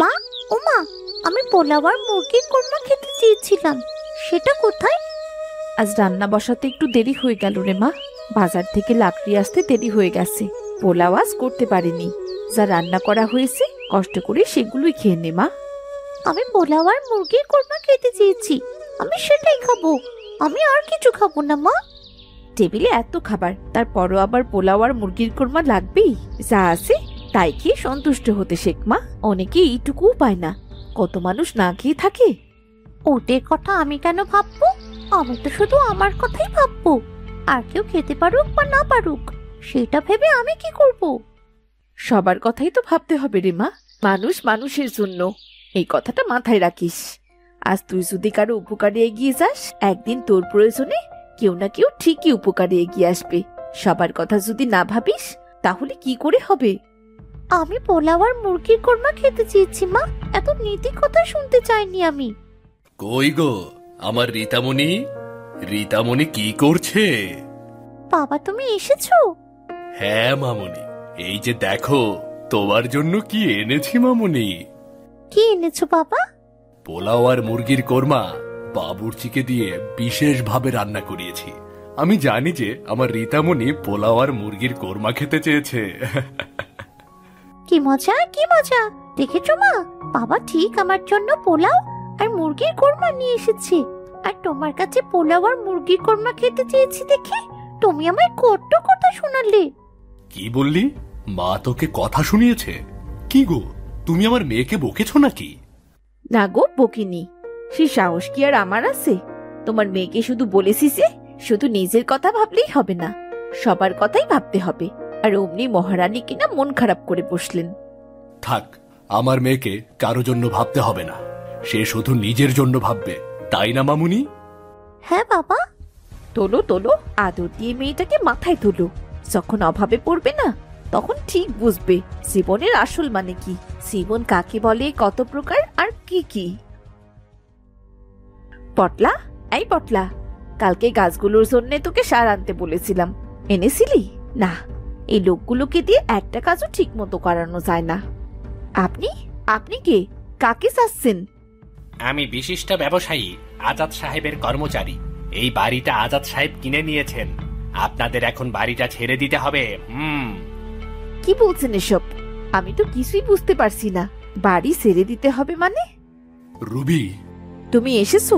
মা, ও মা, আমি পোলাও আর মুরগির কোরমা খেতে চেয়েছিলাম, সেটা কোথায়? আজ রান্না বসাতে একটু দেরি হয়ে গেল রে মা। বাজার থেকে লাকড়ি আসতে দেরি হয়ে গেছে। পোলাও আজ করতে পারিনি। যা রান্না করা হয়েছে কষ্ট করে সেগুলোই খেয়ে নে মা। আমি পোলাও আর মুরগির কোরমা খেতে চেয়েছি, আমি সেটাই খাবো, আমি আর কিছু খাবো না মা। টেবিলে এত খাবার, তারপরও আবার পোলাও আর মুরগির কোরমা লাগবেই? যা আছে তাই খেয়ে সন্তুষ্ট হতে শেখ মা। অনেকে এইটুকুও পায় না, কত মানুষ না খেয়ে থাকে। ওদের কথা আমি কেন ভাববো? আমি তো শুধু আমার কথাই ভাববো। আর কেউ খেতে পারুক বা না পারুক, সেটা ভেবে আমি কি করব? সবার কথাই তো ভাবতে হবে রে মা। মানুষ মানুষের জন্য, এই কথাটা মাথায় রাখিস। আজ তুই যদি কারো উপকারে এগিয়ে যাস, একদিন তোর প্রয়োজনে কেউ না কেউ ঠিকই উপকারে এগিয়ে আসবে। সবার কথা যদি না ভাবিস তাহলে কি করে হবে? আমি পোলাও আর মুরগির কোরমা খেতে চেয়েছি মা, এত নীতি কথা শুনতে চাইনি আমি। কই গো আমার রীতামণি? রীতামণি কি করছে? বাবা, তুমি এসেছো? হ্যাঁ মামুনি, এই যে দেখো তোমার জন্য কি এনেছি মামুনি। কি এনেছো বাবা? পোলাও আর মুরগির কোরমা বাবুর্চিকে দিয়ে বিশেষভাবে রান্না করিয়েছি। আমি জানি যে আমার রীতামণি পোলাও আর মুরগির কোরমা খেতে চেয়েছে। কি মজা, কি মজা! দেখেছো মা, বাবা ঠিক আমার জন্য পোলাও আর মুরগির কোরমা নিয়ে এসেছে। আর তোমার কাছে পোলাও আর মুরগির কোরমা খেতে চেয়েছি দেখে তুমি আমায় কত কথা শোনালে। কি বললি? মা তোকে কথা শুনিয়েছে? কি গো, তুমি আমার মেয়েকে বকেছো নাকি? না গো, বকিনি। সে সাহস কি আর আমার আছে? তোমার মেয়েকে শুধু বলেছি যে শুধু নিজের কথা ভাবলেই হবে না, সবার কথাই ভাবতে হবে। আর অমনি মহারানী কিনা মন খারাপ করে বসলেন। থাক, আমার মেয়েকে কারো জন্য ভাবতে হবে না, সে শুধু নিজের জন্য ভাববে, তাই না মামুনি? হ্যাঁ বাবা। তোলো তোলো, আদর দিয়ে মেয়েটাকে মাথায় তোলো। যখন অভাবে পড়বে না, তখন ঠিক বুঝবে জীবনের আসল মানে কি, জীবন কাকে বলে, কত প্রকার আর কি কি। পটলা, এই পটলা, কালকে গাছগুলোর জন্য তোকে সার আনতে বলেছিলাম, এনেছিলি? না, এই লোকগুলোকে দিয়ে একটা কাজও ঠিক মতো করানো যায় না। আপনি আপনি কে? কাকে চাচ্ছেন? আমি বিশিষ্ট ব্যবসায়ী আজাদ সাহেবের কর্মচারী। এই বাড়িটা আজাদ সাহেব কিনে নিয়েছেন, আপনাদের এখন বাড়িটা ছেড়ে দিতে হবে। কি বলছেন এসব? আমি তো কিছুই বুঝতে পারছি না। বাড়ি ছেড়ে দিতে হবে মানে? রুবি, তুমি এসেছো?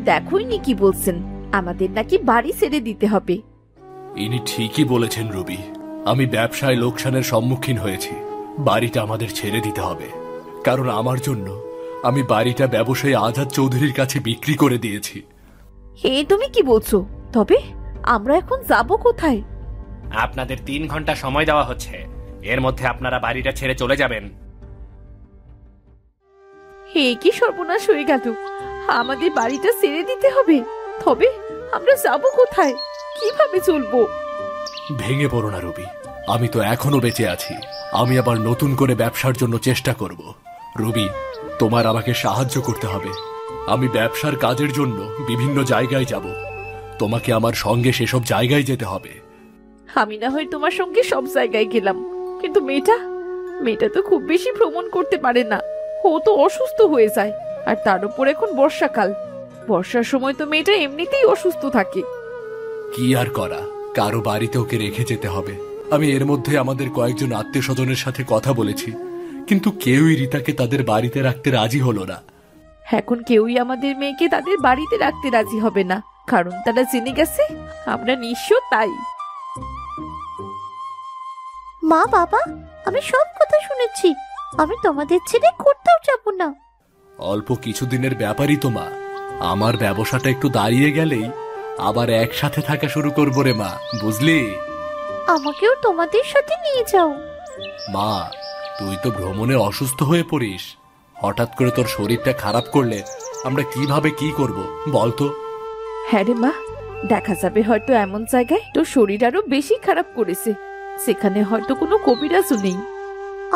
দেখোইনি কি বলছেন, আমাদের নাকি বাড়ি ছেড়ে দিতে হবে। ইনি ঠিকই বলেছেন রুবি, আমি ব্যবসায় লোকসানের সম্মুখীন হয়েছি। বাড়িটা আমাদের ছেড়ে দিতে হবে, কারণ আমার জন্য আমি বাড়িটা ব্যবসায়ী আজাদ চৌধুরীর কাছে বিক্রি করে দিয়েছি। হে, তুমি কি বলছো? তবে আমরা এখন যাব কোথায়? আপনাদের 3 ঘন্টা সময় দেওয়া হচ্ছে, এর মধ্যে আপনারা বাড়িটা ছেড়ে চলে যাবেন। হে, কি সর্বনাশ হয়ে গেল! আমাদের বাড়িটা ছেড়ে দিতে হবে? তবে আমরা যাব কোথায়, কিভাবে চলবো? ভেঙে পড়ো না রুবি, আমি তো এখনো বেঁচে আছি। আমি আবার নতুন করে ব্যবসার জন্য চেষ্টা করব। রুবি, তোমার আমাকে সাহায্য করতে হবে। আমি ব্যবসার কাজের জন্য বিভিন্ন জায়গায় যাব, তোমাকে আমার সঙ্গে সেসব জায়গায় যেতে হবে। আমি না হয় তোমার সঙ্গে সব জায়গায় গেলাম, কিন্তু মেয়েটা তো খুব বেশি ভ্রমণ করতে পারে না। ও তো অসুস্থ হয়ে যায়, আর তার উপর এখন বর্ষাকাল। বর্ষার সময় তো মেয়েটা এমনিতেই অসুস্থ থাকে। কি আর করা, কারো বাড়িতে ওকে রেখে যেতে হবে। আমি এর মধ্যে আমাদের কয়েকজন আত্মীয় স্বজনের সাথে কথা বলেছি, কিন্তু কেউই রীতাকে তাদের বাড়িতে রাখতে রাজি হলো না। এখন কেউই আমাদের মেয়েকে তাদের বাড়িতে রাখতে রাজি হবে না, কারণ তারা জেনে গেছে আমরা নিঃস্ব। তাই মা, বাবা, আমি সব কথা শুনেছি, আমি তোমাদের ছেড়ে কোথাও যাব না। অল্প কিছুদিনের ব্যাপারই তো মা, আমার ব্যবসাটা একটু দাঁড়িয়ে গেলেই আবার একসাথে থাকা শুরু করবো রে মা, বুঝলি? আমাকেও তোমাদের সাথে নিয়ে যাও। মা, তুই তো ভ্রমণে অসুস্থ হয়ে পড়িস, হঠাৎ করে তোর শরীরটা খারাপ করলে আমরা কিভাবে কি করব বলতো? হ্যাঁ রে মা, দেখা যাবে হয়তো এমন জায়গায় তোর শরীর আরো বেশি খারাপ করেছে, সেখানে হয়তো কোনো কবিরাজও নেই।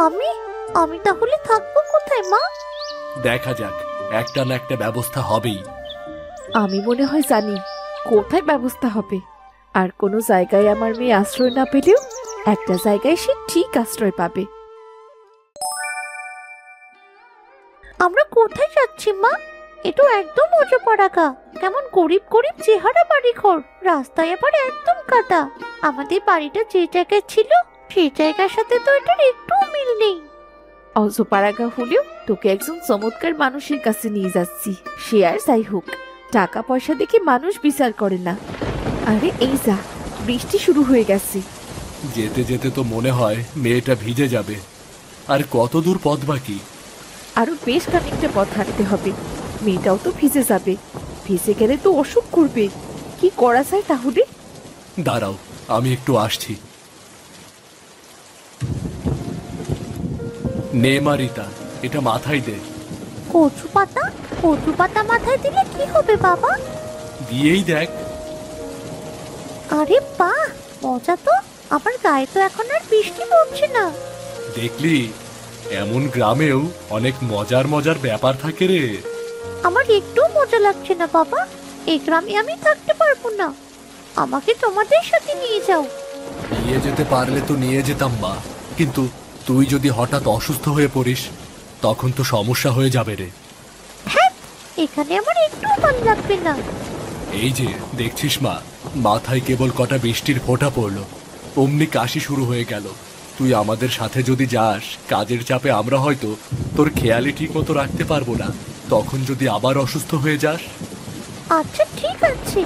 আমি আমি তাহলে থাকবো কোথায় মা? দেখা যাক, একটা না একটা ব্যবস্থা হবেই। আমি মনে হয় জানি কোথায় ব্যবস্থা হবে। আর কোনো জায়গায় আমার মেয়ে আশ্রয় না পেলেও একটা জায়গায় সে ঠিক আশ্রয় পাবে। আমরা কোথায় যাচ্ছি মা? এ তো একদম মজা পাড়াগা, কেমন গরিব গরিব চেহারা বাড়ি ঘর, রাস্তায় আবার একদম কাদা। আমাদের বাড়িটা যে জায়গায় ছিল সেই জায়গার সাথে তো এটার একটু মিল নেই। অজপাড়াগা হলেও তোকে একজন চমৎকার মানুষের কাছে নিয়ে যাচ্ছি। সে আর যাই হোক, টাকা পয়সা দেখে মানুষ বিচার করে না। আরে এই যা, বৃষ্টি শুরু হয়ে গেছে। যেতে যেতে তো মনে হয় মেয়েটা ভিজে যাবে। আর কত দূর পথ বাকি? আরো বেশ খানিকটা পথ হাঁটতে হবে। মেয়েটাও তো ভিজে যাবে, ভিজে গেলে তো অসুখ করবে। কি করা যায় তাহলে? দাঁড়াও, আমি একটু আসছি। নে মা রিতা, এটা মাথায় দে। কচু পাতা? কচু পাতা মাথায় দিলে কি হবে বাবা? দিয়েই দেখ। আরে বাহ, মজা তো। আমার গায়ে তো এখন আর বৃষ্টি পড়ছে না। দেখলি, এমন গ্রামেও অনেক মজার মজার ব্যাপার থাকে রে। আমার একটু মজা লাগছে না বাবা, এই গ্রামে আমি থাকতে পারবো না। আমাকে তোমাদের সাথে নিয়ে যাও। নিয়ে যেতে পারলে তো নিয়ে যেতাম মা, কিন্তু তুই যদি হঠাৎ অসুস্থ হয়ে পড়িস তখন তো সমস্যা হয়ে যাবে রে। হ্যাঁ, এখানে আমার একটু ভালো লাগবে না। এই যে দেখছিস মা, মাথায় কেবল কটা বৃষ্টির ফোঁটা পড়লো, অমনি কাশি শুরু হয়ে গেল। তুই আমাদের সাথে যদি যাস, কাজের চাপে আমরা হয়তো তোর খেয়ালই ঠিক মতো রাখতে পারবো না। তখন যদি আবার অসুস্থ হয়ে যাস। আচ্ছা ঠিক আছে,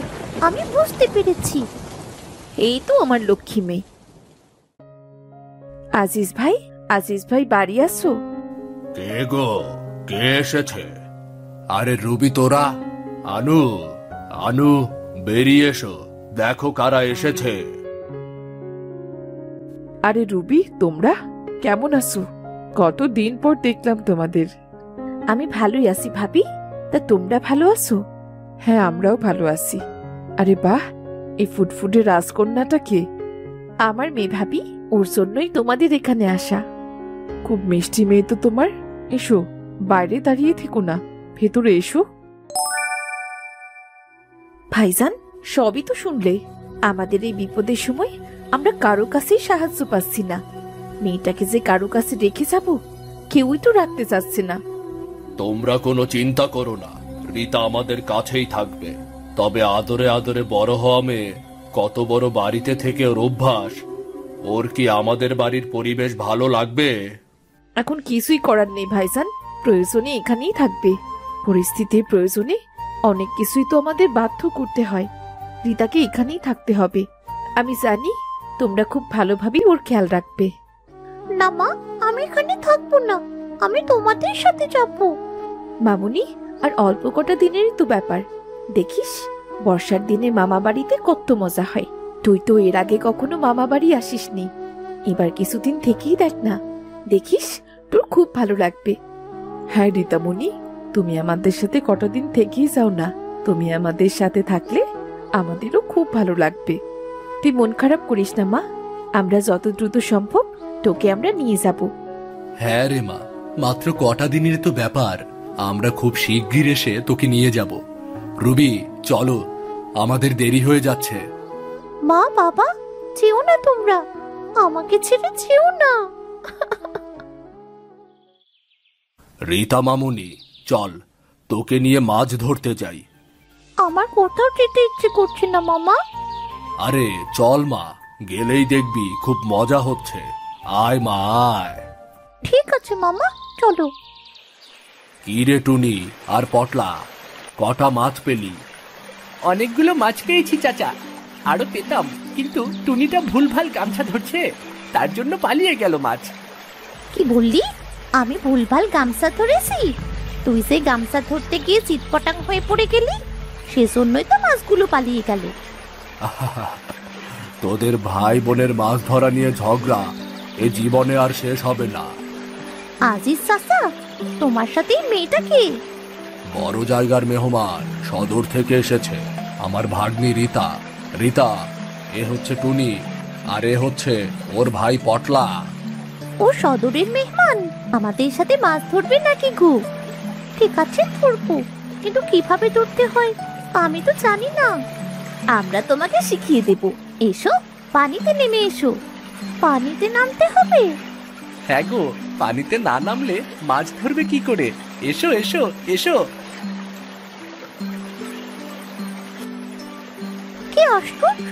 আমি বুঝতে পেরেছি। এই তো আমার লক্ষ্মী মেয়ে। আজিজ ভাই, আজিজ ভাই বাড়ি আসো? কে গো, কে এসেছে? আরে রুবি তোরা? আনু, আনু বেরিয়ে এসো, দেখো কারা এসেছে। আরে রুবি, তোমরা কেমন আছো? কতদিন পর দেখলাম তোমাদের। আমি ভালোই আছি ভাবি, তা তোমরা ভালো আছো? হ্যাঁ, আমরাও ভালো আছি। আরে বাহ, এই ফুটফুটে রাজকন্যাটা কে? আমার মেয়ে ভাবি, ওর জন্যই তোমাদের এখানে আসা। খুব মিষ্টি মেয়ে তো তোমার। এসো, বাইরে দাঁড়িয়ে থেকো না, ভেতরে এসো। ভাইজান, সবই তো শুনলে। আমাদের এই বিপদের সময় আমরা কারো কাছেই সাহায্য পাচ্ছি না। মেয়েটাকে যে কারো কাছে রেখে যাব, কেউই তো রাখতে চাচ্ছে না। তোমরা কোনো চিন্তা করো না, রিতা আমাদের কাছেই থাকবে। তবে আদরে আদরে বড় হওয়া মেয়ে, কত বড় বাড়িতে থেকে ওর অভ্যাস। ওর কি আমাদের বাড়ির পরিবেশ ভালো লাগবে? এখন কিছুই করার নেই ভাইজান, প্রয়োজনে এখানেই থাকবে। পরিস্থিতির প্রয়োজনে অনেক কিছুই তো আমাদের বাধ্য করতে হয়। রিতাকে এখানেই থাকতে হবে। আমি জানি তোমরা খুব ভালোভাবেই ওর খেয়াল রাখবে। না মা, আমি এখানে থাকবো না, আমি তোমাদের সাথে যাবো। মামুনি, আর অল্প কটা দিনেরই তো ব্যাপার। দেখিস, বর্ষার দিনে মামা বাড়িতে কত মজা হয়। তুই তো এর আগে কখনো মামা বাড়ি আসিসনি। এবার কিছুদিন থেকেই দেখ না, দেখিস তোর খুব ভালো লাগবে। হ্যাঁ রীতামণি, তুমি আমাদের সাথে কটা দিন থেকেই যাও না। তুমি আমাদের সাথে থাকলে আমাদেরও খুব ভালো লাগবে। তুই মন খারাপ করিস না মা, আমরা যত দ্রুত সম্ভব তোকে আমরা নিয়ে যাব। হ্যাঁ রে মা, মাত্র কটা দিনের তো ব্যাপার, আমরা খুব শিগগির এসে তোকে নিয়ে যাব। রুবি চলো, আমাদের দেরি হয়ে যাচ্ছে। মা বাবা, যেও না তোমরা, আমাকে ছেড়ে যেও না। রীতা মামুনি, চল তোকে নিয়ে মাছ ধরতে যাই। আমার কোথাও যেতে ইচ্ছে করছে না মামা। আরে চল মা, গেলেই দেখবি খুব মজা হচ্ছে। আয় মা আয়। ঠিক আছে মামা, চলো। কি রে টুনি আর পটলা, কটা মাছ পেলি? অনেকগুলো মাছ পেয়েছি চাচা, আরো পেতাম, কিন্তু টুনিটা ভুলভাল গামছা ধরছে, তার জন্য পালিয়ে গেল মাছ। কি বললি? আমি ভুলভাল গামছা ধরেছি? তুই যে গামছা ধরতে গিয়ে চিৎপটাং হয়ে পড়ে গেলি, সেজন্যই তো মাছগুলো পালিয়ে গেল। তোদের ভাই বোনের মাছ ধরা নিয়ে ঝগড়া এ জীবনে আর শেষ হবে না। আজিজ চাচা, তোমার সাথে এই মেয়েটা কে? বড় জায়গার মেহমান, সদর থেকে এসেছে, আমার ভাগ্নি রীতা। রীতা, এ হচ্ছে টুনি, আর এ হচ্ছে ওর ভাই পটলা। ও সদরের মেহমান, আমাদের সাথে মাছ ধরবে নাকি গো? ঠিক আছে, ধরবো, কিন্তু কিভাবে ধরতে হয় আমি তো জানি না। আমরা তোমাকে শিখিয়ে দেব। এসো, পানিতে নেমে এসো। পানিতে নামতে হবে? হ্যাঁ গো, পানিতে না নামলে মাছ ধরবে কি করে? এসো এসো এসো। কি আশ্চর্য,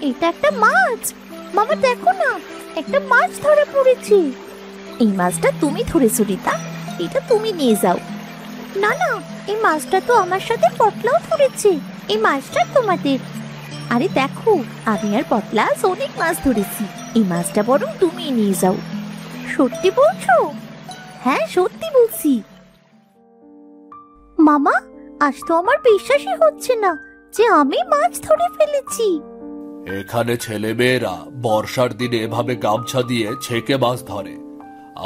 এটা একটা মাছ। মামা দেখো না, একটা মাছ ধরে পড়েছি। এই মাছটা তুমি ধরেছো রিতা, এটা তুমি নিয়ে যাও। না না, এই মাছটা তো আমার সাথে পটলাও ধরেছে, এই মাছটা তোমাদের। আরে দেখো, আমি আর পটলা আজ অনেক মাছ ধরেছি, এই মাছটা বরং তুমি নিয়ে যাও। সত্যি বলছো? হ্যাঁ সত্যি বলছি। মামা, আজ তো আমার বিশ্বাসই হচ্ছে না যে আমি মাছ ধরে ফেলেছি। এখানে ছেলেমেয়েরা বর্ষার দিনে এভাবে গামছা দিয়ে ছেঁকে মাছ ধরে।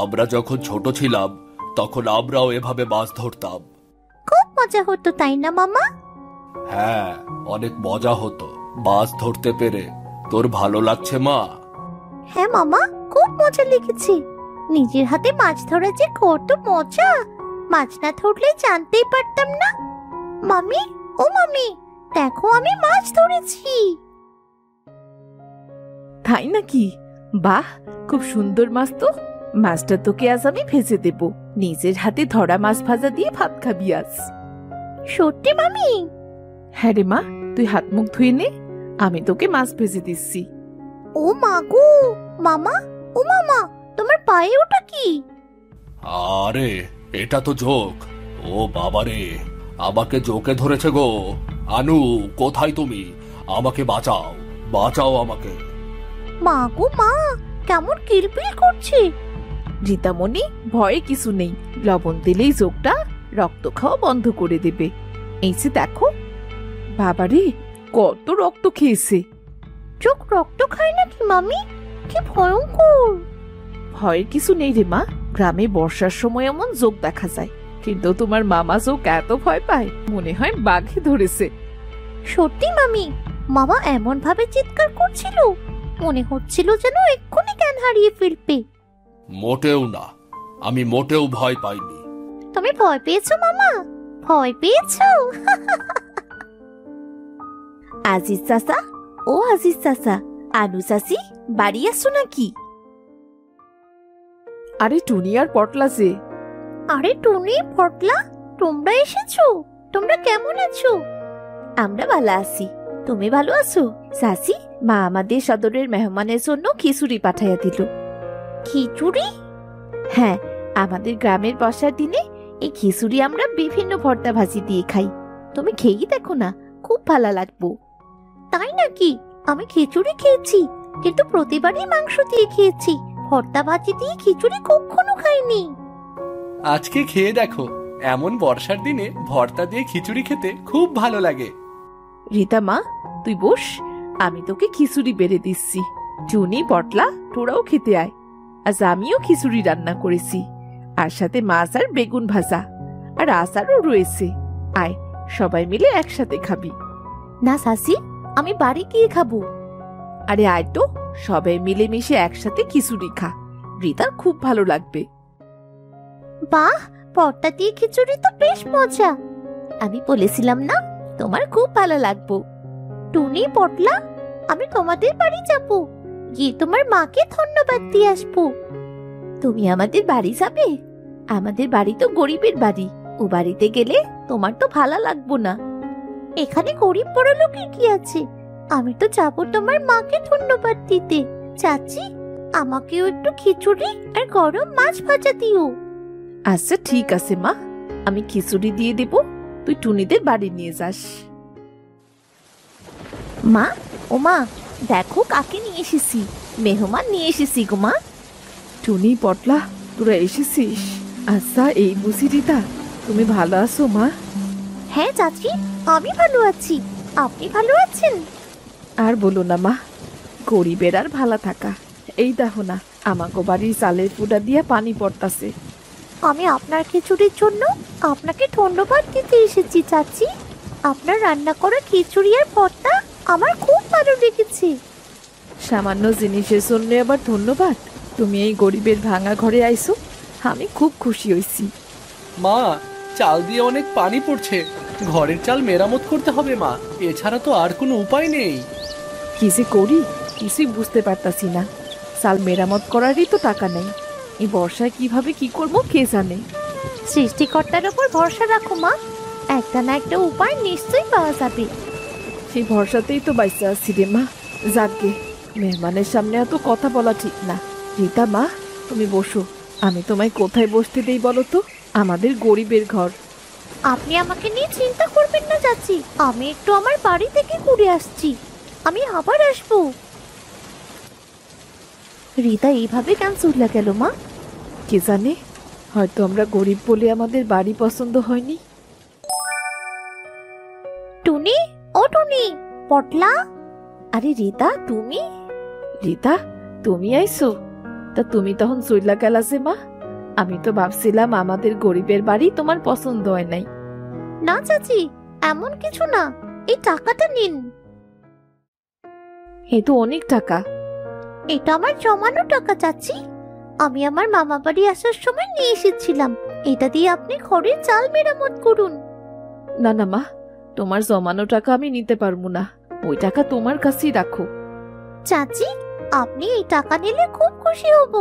আমরা যখন ছোট ছিলাম তখন আমরাও এভাবে মাছ ধরতাম। খুব মজা হতো তাই না মামা? হ্যাঁ, অনেক মজা হতো। মাছ ধরতে পেরে তোর ভালো লাগছে মা? হ্যাঁ মামা, খুব মজা লেগেছে। নিজের হাতে মাছ ধরা যে কত মজা, মাছ না ধরলে জানতেই পারতাম না। মামি, ও মামি, দেখো আমি মাছ ধরেছি। তাই নাকি? বাহ, খুব সুন্দর মাছ তো। মাছটা তোকে আজ আমি ভেজে দেব। নিজের হাতে ধরা মাছ ভাজা দিয়ে ভাত খাবি আজ। সত্যি মামি? হ্যাঁ রে মা, তুই হাত মুখ ধুয়ে নে, আমি তোকে মাছ ভেজে দিচ্ছি। ও মা গো, মামা, ও মামা, তোমার পায়ে ওটা কি? আরে এটা তো জোক। ও বাবারে, আমাকে জোকে ধরেছে গো। আনু, কোথায় তুমি? আমাকে বাঁচাও, বাঁচাও আমাকে। মা গো মা, কেমন কিলবিল করছে। রীতামণি, ভয়ে কিছু নেই। লবণ দিলেই চোখটা রক্ত খাওয়া বন্ধ করে দেবে। এই যে দেখো। বাবারে, কত রক্ত খেয়েছে। চোখ রক্ত খায় নাকি মামি? কি ভয়ঙ্কর। ভয়ের কিছু নেই রে মা, গ্রামে বর্ষার সময় এমন যোগ দেখা যায়। কিন্তু তোমার মামা যোগ এত ভয় পায়, মনে হয় বাঘে ধরেছে। সত্যি মামি, মামা এমন ভাবে চিৎকার করছিল, মনে হচ্ছিল যেন এক্ষুনি জ্ঞান হারিয়ে ফেলবে। মোটেও না, আমি মোটেও ভয় পাইনি। তুমি ভয় পেয়েছো মামা? ভয় পেয়েছো? আজিজ চাচা, ও আজিজ চাচা, আনু চাচি বাড়ি আসছো নাকি? আরে টুনি আর পটলা যে। আরে টুনি, পটলা, তোমরা এসেছো? তোমরা কেমন আছো? আমরা ভালো আছি, তুমি ভালো আছো? চাচি, মা আমাদের সদরের মেহমানের জন্য খিচুড়ি পাঠাইয়া দিল। খিচুড়ি? হ্যাঁ, আমাদের গ্রামের বর্ষার দিনে এই খিচুড়ি আমরা বিভিন্ন ভর্তা ভাজি দিয়ে খাই। তুমি খেয়েই দেখো না, খুব ভালো লাগবো। তাই নাকি? আমি খিচুড়ি খেয়েছি, কিন্তু প্রতিবারই মাংস দিয়ে খেয়েছি। ভর্তা ভাজি দিয়ে খিচুড়ি কখনো খাইনি। আজকে খেয়ে দেখো, এমন বর্ষার দিনে ভর্তা দিয়ে খিচুড়ি খেতে খুব ভালো লাগে। রীতা মা, তুই বস, আমি তোকে খিচুড়ি বেড়ে দিচ্ছি। টুনি, পটলা, তোরাও খেতে আয়। আজ আমিও খিচুড়ি রান্না করেছি, আর সাথে মাছ আর বেগুন ভাজা, আর আচারও রয়েছে। আয়, সবাই মিলে একসাথে খাবি। না শাসি, আমি বাড়ি গিয়ে খাবো। আরে আয় তো, সবাই মিলেমিশে একসাথে খিচুড়ি খা, রীতার খুব ভালো লাগবে। বাহ, ভর্তা দিয়ে খিচুড়ি তো বেশ মজা। আমি বলেছিলাম না তোমার খুব ভালো লাগবো। টুনি, পটলা, আমি তোমাদের বাড়ি যাব, গিয়ে তোমার মাকে ধন্যবাদ দিয়ে আসবো। তুমি আমাদের বাড়ি যাবে? আমাদের বাড়ি তো গরিবের বাড়ি, ও বাড়িতে গেলে তোমার তো ভালো লাগবো না। এখানে গরিব বড় লোকের কি আছে? আমি তো যাবো তোমার মাকে ধন্যবাদ দিতে। চাচি, আমাকেও একটু খিচুড়ি আর গরম মাছ ভাজা দিও। আচ্ছা ঠিক আছে মা, আমি খিচুড়ি দিয়ে দেব, তুই টুনিদের বাড়ি নিয়ে যাস। মা, ও মা, দেখো কাকে নিয়ে এসেছি। মেহমান নিয়ে এসেছি গো মা। টুনি, পটলা, তোরা এসেছিস? আচ্ছা, এই বুঝি রীতা, তুমি ভালো আছো মা? হ্যাঁ চাচি, আমি ভালো আছি। আপনি ভালো আছেন? আর বলো না মা, গরিবের আর ভালো থাকা। এই দেখো না, আমাকে বাড়ির চালের ফুটা দিয়া পানি পড়তাছে। আমি আপনার খিচুড়ির জন্য আপনাকে ধন্যবাদ দিতে এসেছি চাচি। আপনার রান্না করা খিচুড়ি আর ভর্তা আমার খুব ভালো লেগেছে। সামান্য জিনিসের জন্য আবার ধন্যবাদ? তুমি এই গরিবের ভাঙা ঘরে আইছো, আমি খুব খুশি হইছি। মা, চাল দিয়ে অনেক পানি পড়ছে, ঘরের চাল মেরামত করতে হবে মা, এছাড়া তো আর কোনো উপায় নেই। কি যে করি কিছুই বুঝতে পারতাছি না। চাল মেরামত করারই তো টাকা নেই, এই বর্ষায় কিভাবে কি করবো কে জানে। সৃষ্টিকর্তার উপর ভরসা রাখো মা, একটা না একটা উপায় নিশ্চয়ই পাওয়া যাবে। সেই ভরসাতেই তো বাইসে আছি রে মা। যাকগে, মেহমানের সামনে এত কথা বলা ঠিক না। রীতা মা, তুমি বসো। আমি তোমায় কোথায় বসতে দেই বলো তো? আমাদের গরিবের ঘর। আপনি আমাকে নিয়ে চিন্তা করবেন না চাচি, আমি একটু আমার বাড়ি থেকে ঘুরে আসছি, আমি আবার আসবো। রিতা এইভাবে কেন চলে গেল মা? কে জানে, হয়তো আমরা গরিব বলে আমাদের বাড়ি পছন্দ হয়নি। টুনি, ও টুনি, পটলা। আরে রিতা, তুমি? রিতা, তুমি আইছো? তা তুমি তখন চইলা গেলা যে মা? আমি তো ভাবছিলাম আমাদের গরিবের বাড়ি তোমার পছন্দ হয় নাই। না চাচি, এমন কিছু না, এই টাকাটা নিন। এ তো অনেক টাকা। এটা আমার জমানো টাকা চাচি, আমি আমার মামা বাড়ি আসার সময় নিয়ে এসেছিলাম। এটা দিয়ে আপনি ঘরের চাল মেরামত করুন। না না মা, তোমার জমানো টাকা আমি নিতে পারবো না। ওই টাকা তোমার কাছেই রাখো। চাচি, আপনি এই টাকা নিলে খুব খুশি হব।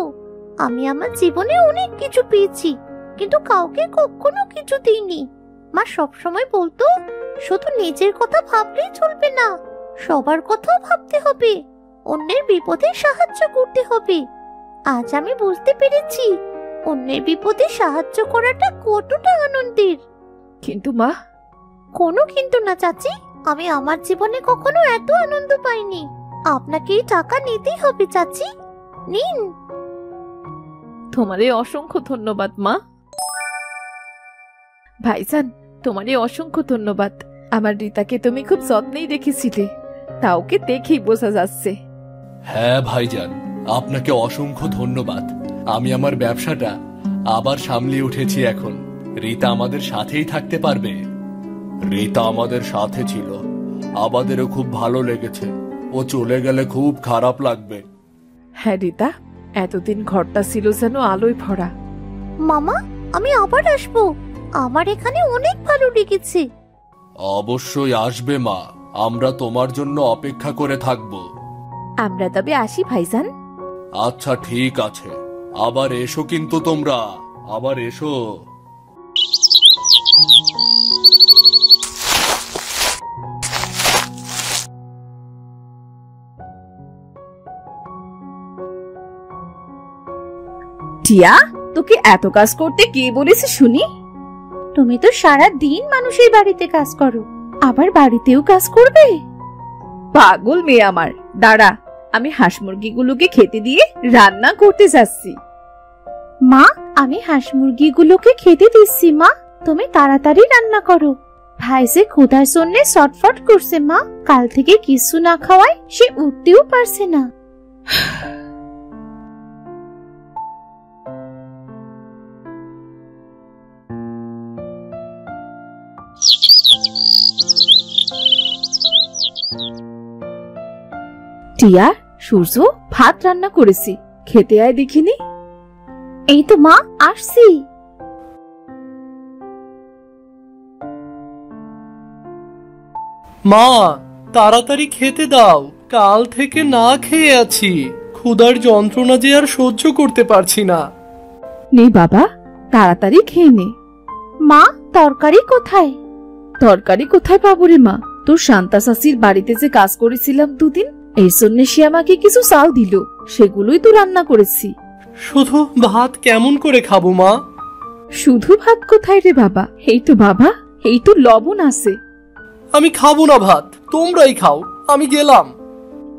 আমি আমার জীবনে অনেক কিছু পেয়েছি, কিন্তু কাউকে কখনো কিছু দিইনি। মা সবসময় বলতো, শুধু নিজের কথা ভাবলেই চলবে না, সবার কথাও ভাবতে হবে, অন্যের বিপদে সাহায্য করতে হবে। আজ আমি বুঝতে পেরেছি অন্যের বিপদে সাহায্য করাটা কতটা আনন্দের। কিন্তু মা। কোনো কিন্তু না চাচি, আমি আমার জীবনে কখনো এত আনন্দ পাইনি। আপনাকে এই টাকা নিতেই হবে চাচি, নিন। তোমারে অসংখ্য ধন্যবাদ মা। ভাইজান, তোমারে অসংখ্য ধন্যবাদ। আমার রিতাকে তুমি খুব যত্নেই রেখেছিলে, তা ওকে দেখেই বোঝা যাচ্ছে। হ্যাঁ ভাইজান, আপনাকে অসংখ্য ধন্যবাদ। আমি আমার ব্যবসাটা আবার সামলিয়ে উঠেছি এখন। রীতা আমাদের সাথেই থাকতে পারবে। রীতা আমাদের সাথে ছিল, আমাদেরও খুব ভালো লেগেছে। ও চলে গেলে খুব খারাপ লাগবে। হ্যাঁ রিতা, এতদিন ঘরটা ছিল যেন আলোয় ভরা। মামা, আমি আবার আসবো, আমার এখানে অনেক ভালো লেগেছে। অবশ্যই আসবে মা, আমরা তোমার জন্য অপেক্ষা করে থাকবো। আমরা তবে আসি ভাইজান। আচ্ছা ঠিক আছে, আবার এসো কিন্তু তোমরা, আবার এসো। টিয়া, তোকে এত কাজ করতে কে বলেছে শুনি? তুমি তো সারা দিন মানুষের বাড়িতে কাজ করো, আবার বাড়িতেও কাজ করবে? পাগল মেয়ে আমার। দাঁড়া, আমি হাঁস মুরগিগুলোকে খেতে দিয়ে রান্না করতে যাচ্ছি। মা, আমি হাঁস মুরগিগুলোকে খেতে দিচ্ছি মা, তুমি তাড়াতাড়ি রান্না করো। ভাই যে ক্ষুধার জন্য ছটফট করছে মা, কাল থেকে কিছু না খাওয়ায় সে উঠতেও পারছে না। টিয়া, সূর্য, ভাত রান্না করেছি, খেতে আয় দেখিনি। এই তো মা, আসছি। মা, তাড়াতাড়ি খেতে দাও, কাল থেকে না খেয়ে আছি। ক্ষুধার যন্ত্রণা যে আর সহ্য করতে পারছি না। নে বাবা, তাড়াতাড়ি খেয়ে নে। মা, তরকারি কোথায়? তরকারি কোথায় পাবো রে মা? তোর শান্তা চাচির বাড়িতে যে কাজ করেছিলাম দুদিন, এই জন্য সে আমাকে কিছু চাল দিল, সেগুলোই তো রান্না করেছি। শুধু ভাত কেমন করে খাবো মা? শুধু ভাত কোথায় রে বাবা? এই তো বাবা, এই তো লবণ আছে। আমি খাবো না ভাত, তোমরাই খাও, আমি গেলাম।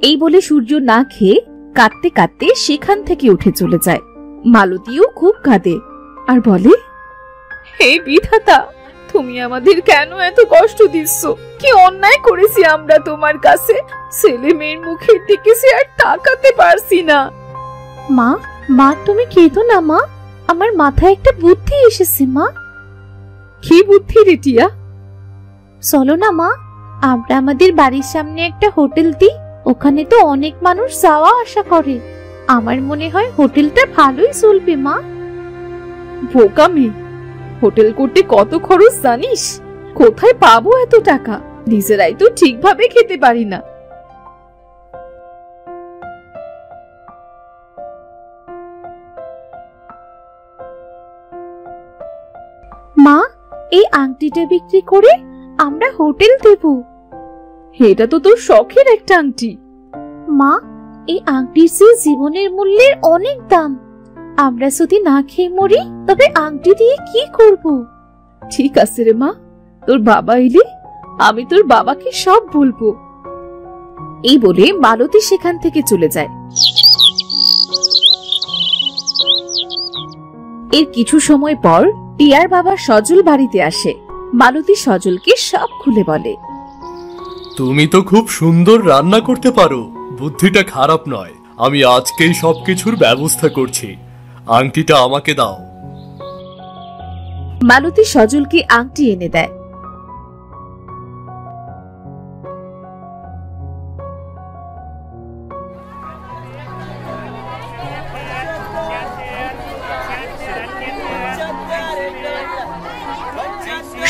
এই বলে সূর্য না খেয়ে কাঁদতে কাঁদতে সেখান থেকে উঠে চলে যায়। মালতীও খুব কাঁদে আর বলে, হে বিধাতা, তুমি আমাদের কেন এত কষ্ট দিচ্ছ? কি অন্যায় করেছি আমরা তোমার কাছে? ছেলে মেয়ের মুখের দিকে সে আর তাকাতে পারছি না। মা, মা তুমি কেঁদো না মা, আমার মাথায় একটা বুদ্ধি এসেছে মা। কি বুদ্ধি রে টিয়া? চলো না মা, আমরা আমাদের বাড়ির সামনে একটা হোটেল দিই, ওখানে তো অনেক মানুষ যাওয়া আসা করে। আমার মনে হয় হোটেলটা ভালোই চলবে মা। বোকামি, হোটেল করতে কত খরচ জানিস? কোথায় পাবো এত টাকা? নিজেরাই তো ঠিকভাবে খেতে পারি না। এই আংটিটা বিক্রি করে আমরা হোটেল দেব। এটা তো তোর শখের একটা আংটি। মা, এই আংটির চেয়ে জীবনের মূল্যের অনেক দাম। আমরা যদি না খেয়ে মরি তবে আংটি দিয়ে কি করব? ঠিক আছে রে মা, তোর বাবা এলে আমি তোর বাবাকে সব বলবো। এই বলে মালতী সেখান থেকে চলে যায়। এর কিছু সময় পর টিয়ার বাবা সজল বাড়িতে আসে। মালতী সজলকে সব খুলে বলে। তুমি তো খুব সুন্দর রান্না করতে পারো, বুদ্ধিটা খারাপ নয়। আমি আজকেই সবকিছুর ব্যবস্থা করছি, আংটিটা আমাকে দাও। মালতী সজলকে আংটি এনে দেয়।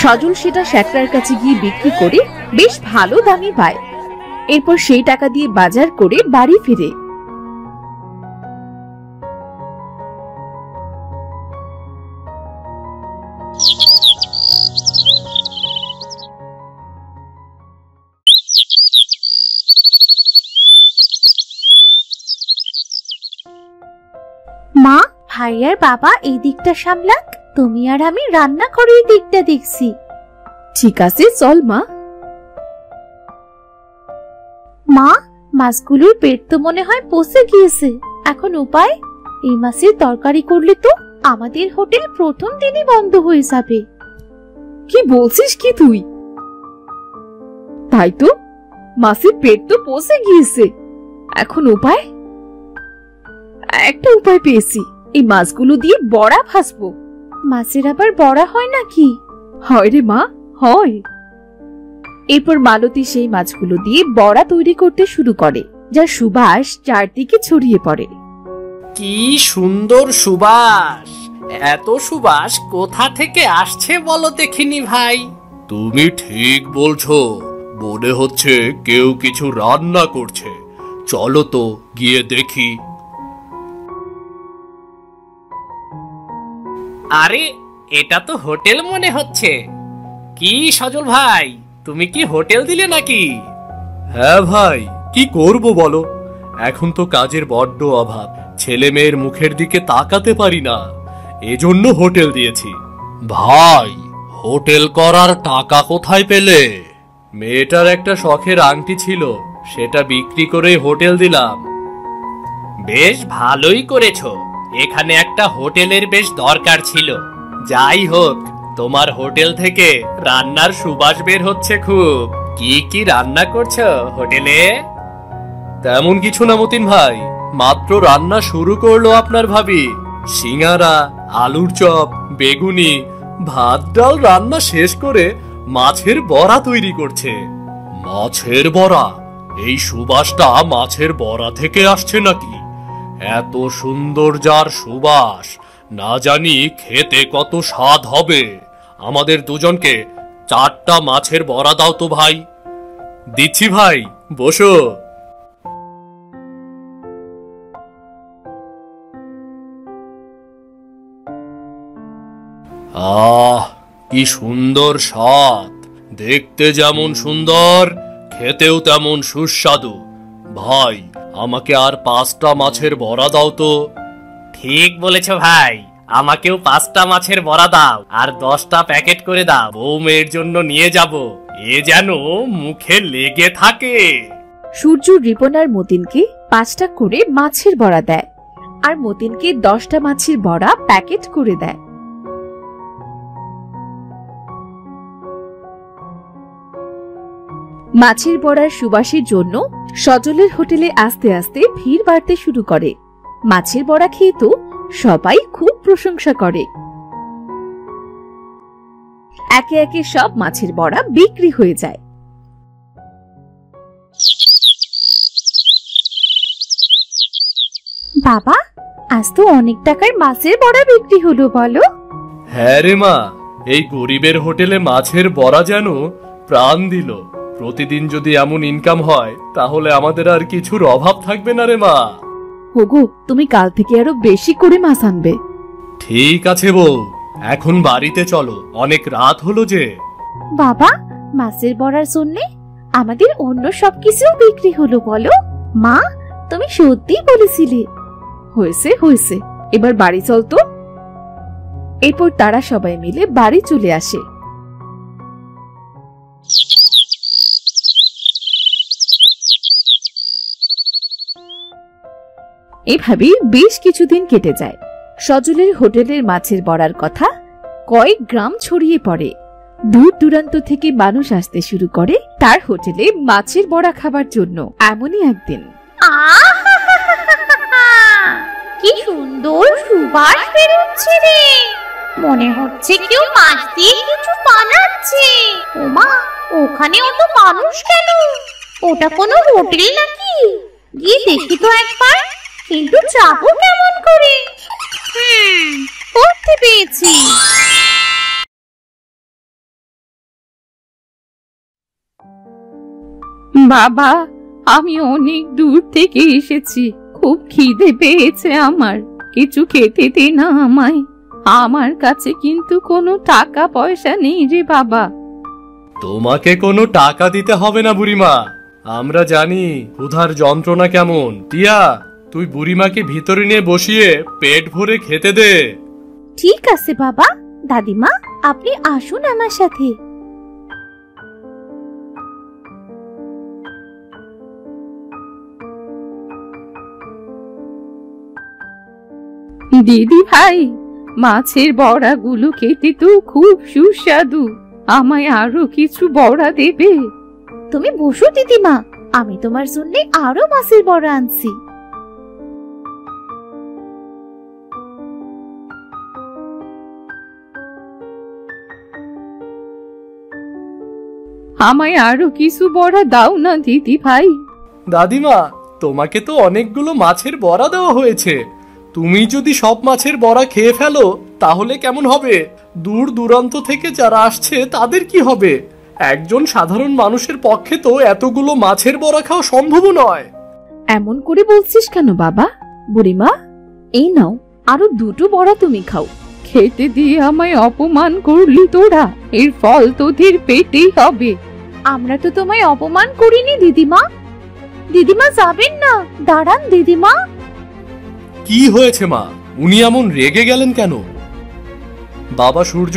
সজল সেটা শ্যাকরার কাছে গিয়ে বিক্রি করে বেশ ভালো দামে পায়। এরপর সেই টাকা দিয়ে বাজার করে বাড়ি ফিরে। মা, ভাইয়ার বাবা এই দিকটা সামলাক, তুমি আর আমি রান্না করে এই দিকটা দেখছি। ঠিক আছে, চল মা। মা, মাছগুলোর পেট তো মনে হয় পচে গিয়েছে। এখন উপায়? এই মাছের তরকারি করলে তো আমাদের হোটেল প্রথম দিনই বন্ধ হয়ে যাবে। কি বলছিস কি তুই? তাই তো, মাছের পেট তো পচে গিয়েছে। এখন উপায়? একটা উপায় পেয়েছি, এই মাছগুলো দিয়ে বড়া ভাজবো। মাছের আবার বড়া হয় নাকি? হয় রে মা, হয়। এরপর মালতী সেই মাছগুলো দিয়ে বড়া তৈরি করতে শুরু করে, যার সুবাস চারদিকে ছড়িয়ে পড়ে। কি সুন্দর সুবাস! এত সুবাস কোথা থেকে আসছে বলো দেখিনি ভাই? তুমি ঠিক বলছো, মনে হচ্ছে কেউ কিছু রান্না করছে। চলো তো গিয়ে দেখি। আরে, এটা তো হোটেল মনে হচ্ছে। কি সজল ভাই, তুমি কি হোটেল দিলে নাকি? হ্যাঁ ভাই, কি করব বলো, এখন তো কাজের বড্ড অভাব। ছেলে মেয়ের মুখের দিকে তাকাতে পারি না, এজন্য হোটেল দিয়েছি। ভাই, হোটেল করার টাকা কোথায় পেলে? মেয়েটার একটা শখের আংটি ছিল, সেটা বিক্রি করে হোটেল দিলাম। বেশ ভালোই করেছো, এখানে একটা হোটেলের বেশ দরকার ছিল। যাই হোক, তোমার হোটেল থেকে রান্নার সুবাস বের হচ্ছে খুব। কি কি রান্না করছো হোটেলে? তেমন কিছু না মতিন ভাই, মাত্র রান্না শুরু করলো আপনার ভাবি। সিঙ্গারা, আলুর চপ, বেগুনি, ভাত ডাল রান্না শেষ করে মাছের বড়া তৈরি করছে। মাছের বড়া? এই সুবাসটা মাছের বড়া থেকে আসছে নাকি? এত সুন্দর যার সুবাস, না জানি খেতে কত স্বাদ হবে। আমাদের দুজনকে 4টা মাছের বড়া দাও তো ভাই। দিচ্ছি ভাই, বসো। আহ, কি সুন্দর স্বাদ! দেখতে যেমন সুন্দর, খেতেও তেমন সুস্বাদু। ভাই, আমাকে আর 5টা মাছের বড়া দাও তো। ঠিক বলেছ ভাই, আমাকেও 5টা মাছের বড়া দাও, আর 10টা প্যাকেট করে দাও। বউ মেয়ের জন্য নিয়ে যাব, এ যেন মুখে লেগে থাকে। সূর্য রিপন আর মতিনকে 5টা করে মাছের বড়া দেয়, আর মতিনকে 10টা মাছের বড়া প্যাকেট করে দেয়। মাছের বড়ার সুবাসের জন্য সজলের হোটেলে আস্তে আস্তে ভিড় বাড়তে শুরু করে। মাছের বড়া খেয়ে তো সবাই খুব প্রশংসা করে। একে একে সব মাছের বড়া বিক্রি হয়ে যায়। বাবা, আজ তো অনেক টাকার মাছের বড়া বিক্রি হলো বলো। হ্যাঁ রে মা, এই গরিবের হোটেলে মাছের বড়া যেন প্রাণ দিল। প্রতিদিন যদি এমন ইনকাম হয় তাহলে আমাদের আর কিছুর অভাব থাকবে না রে মা। ওগো, তুমি কাল থেকে আরো বেশি করে মাছ আনবে। ঠিক আছে বউ, এখন বাড়িতে চলো, অনেক রাত হলো যে। বাবা, মাছের বড়ার জন্য আমাদের অন্য সবকিছু বিক্রি হলো বলো। মা, তুমি সত্যি বলেছিলে। হয়েছে হয়েছে, এবার বাড়ি চল তো। এরপর তারা সবাই মিলে বাড়ি চলে আসে। এভাবেই বেশ কিছুদিন কেটে যায়। সজলের হোটেলের মাছের বড়ার কথা কয়েক গ্রাম ছড়িয়ে পড়ে। দূর দূরান্ত থেকে মানুষ আসতে শুরু করে তার হোটেলে মাছের বড়া খাবার জন্য। এমনই একদিন কি সুন্দর সুবাস বেরোচ্ছে রে, মনে হচ্ছে কেউ মাছ দিয়ে কিছু বানাচ্ছে। ওমা, ওখানে অত মানুষ কেন? ওটা কোনো হোটেল নাকি? গিয়ে দেখি তো একবার, কিন্তু যাবো কেমন করে? পড়তে পেয়েছি। বাবা, আমি অনেক দূর থেকে এসেছি, খুব খিদে পেয়েছে আমার, কিছু খেতে দে না আমায়। আমার কাছে কিন্তু কোনো টাকা পয়সা নেই রে বাবা। তোমাকে কোনো টাকা দিতে হবে না বুড়িমা, আমরা জানি ক্ষুধার যন্ত্রণা কেমন। টিয়া, তুই বুড়িমাকে ভিতরে নিয়ে বসিয়ে পেট ভরে খেতে দে। ঠিক আছে বাবা। দাদিমা, আপনি আসুন আমার সাথে। দিদি ভাই, মাছের বড়াগুলো খেতে তো খুব সুস্বাদু, আমায় আরো কিছু বড়া দেবে? তুমি বসো দিদিমা, আমি তোমার জন্য আরো মাছের বড়া আনছি। আমায় আরো কিছু বড়া দাও না দিদি ভাই। দাদিমা, তোমাকে তো অনেকগুলো মাছের বড়া দেওয়া হয়েছে, তুমি যদি সব মাছের বড়া খেয়ে ফেলো তাহলে কেমন হবে? দূর দূরান্ত থেকে যারা আসছে তাদের কি হবে? একজন সাধারণ মানুষের পক্ষে তো এতগুলো মাছের বড়া খাওয়া সম্ভব নয়। এমন করে বলছিস কেন বাবা? বুড়িমা, এই নাও, আরো দুটো বড়া তুমি খাও। খেতে দিয়ে আমায় অপমান করলি তোরা, এর ফল তোদের পেটেই হবে। আমরা তো তোমায় অপমান করিনি দিদিমা। দিদিমা যাবেন না, দাঁড়ান দিদিমা। কি হয়েছে মা, উনি এমন রেগে গেলেন কেন? বাবা সূর্য,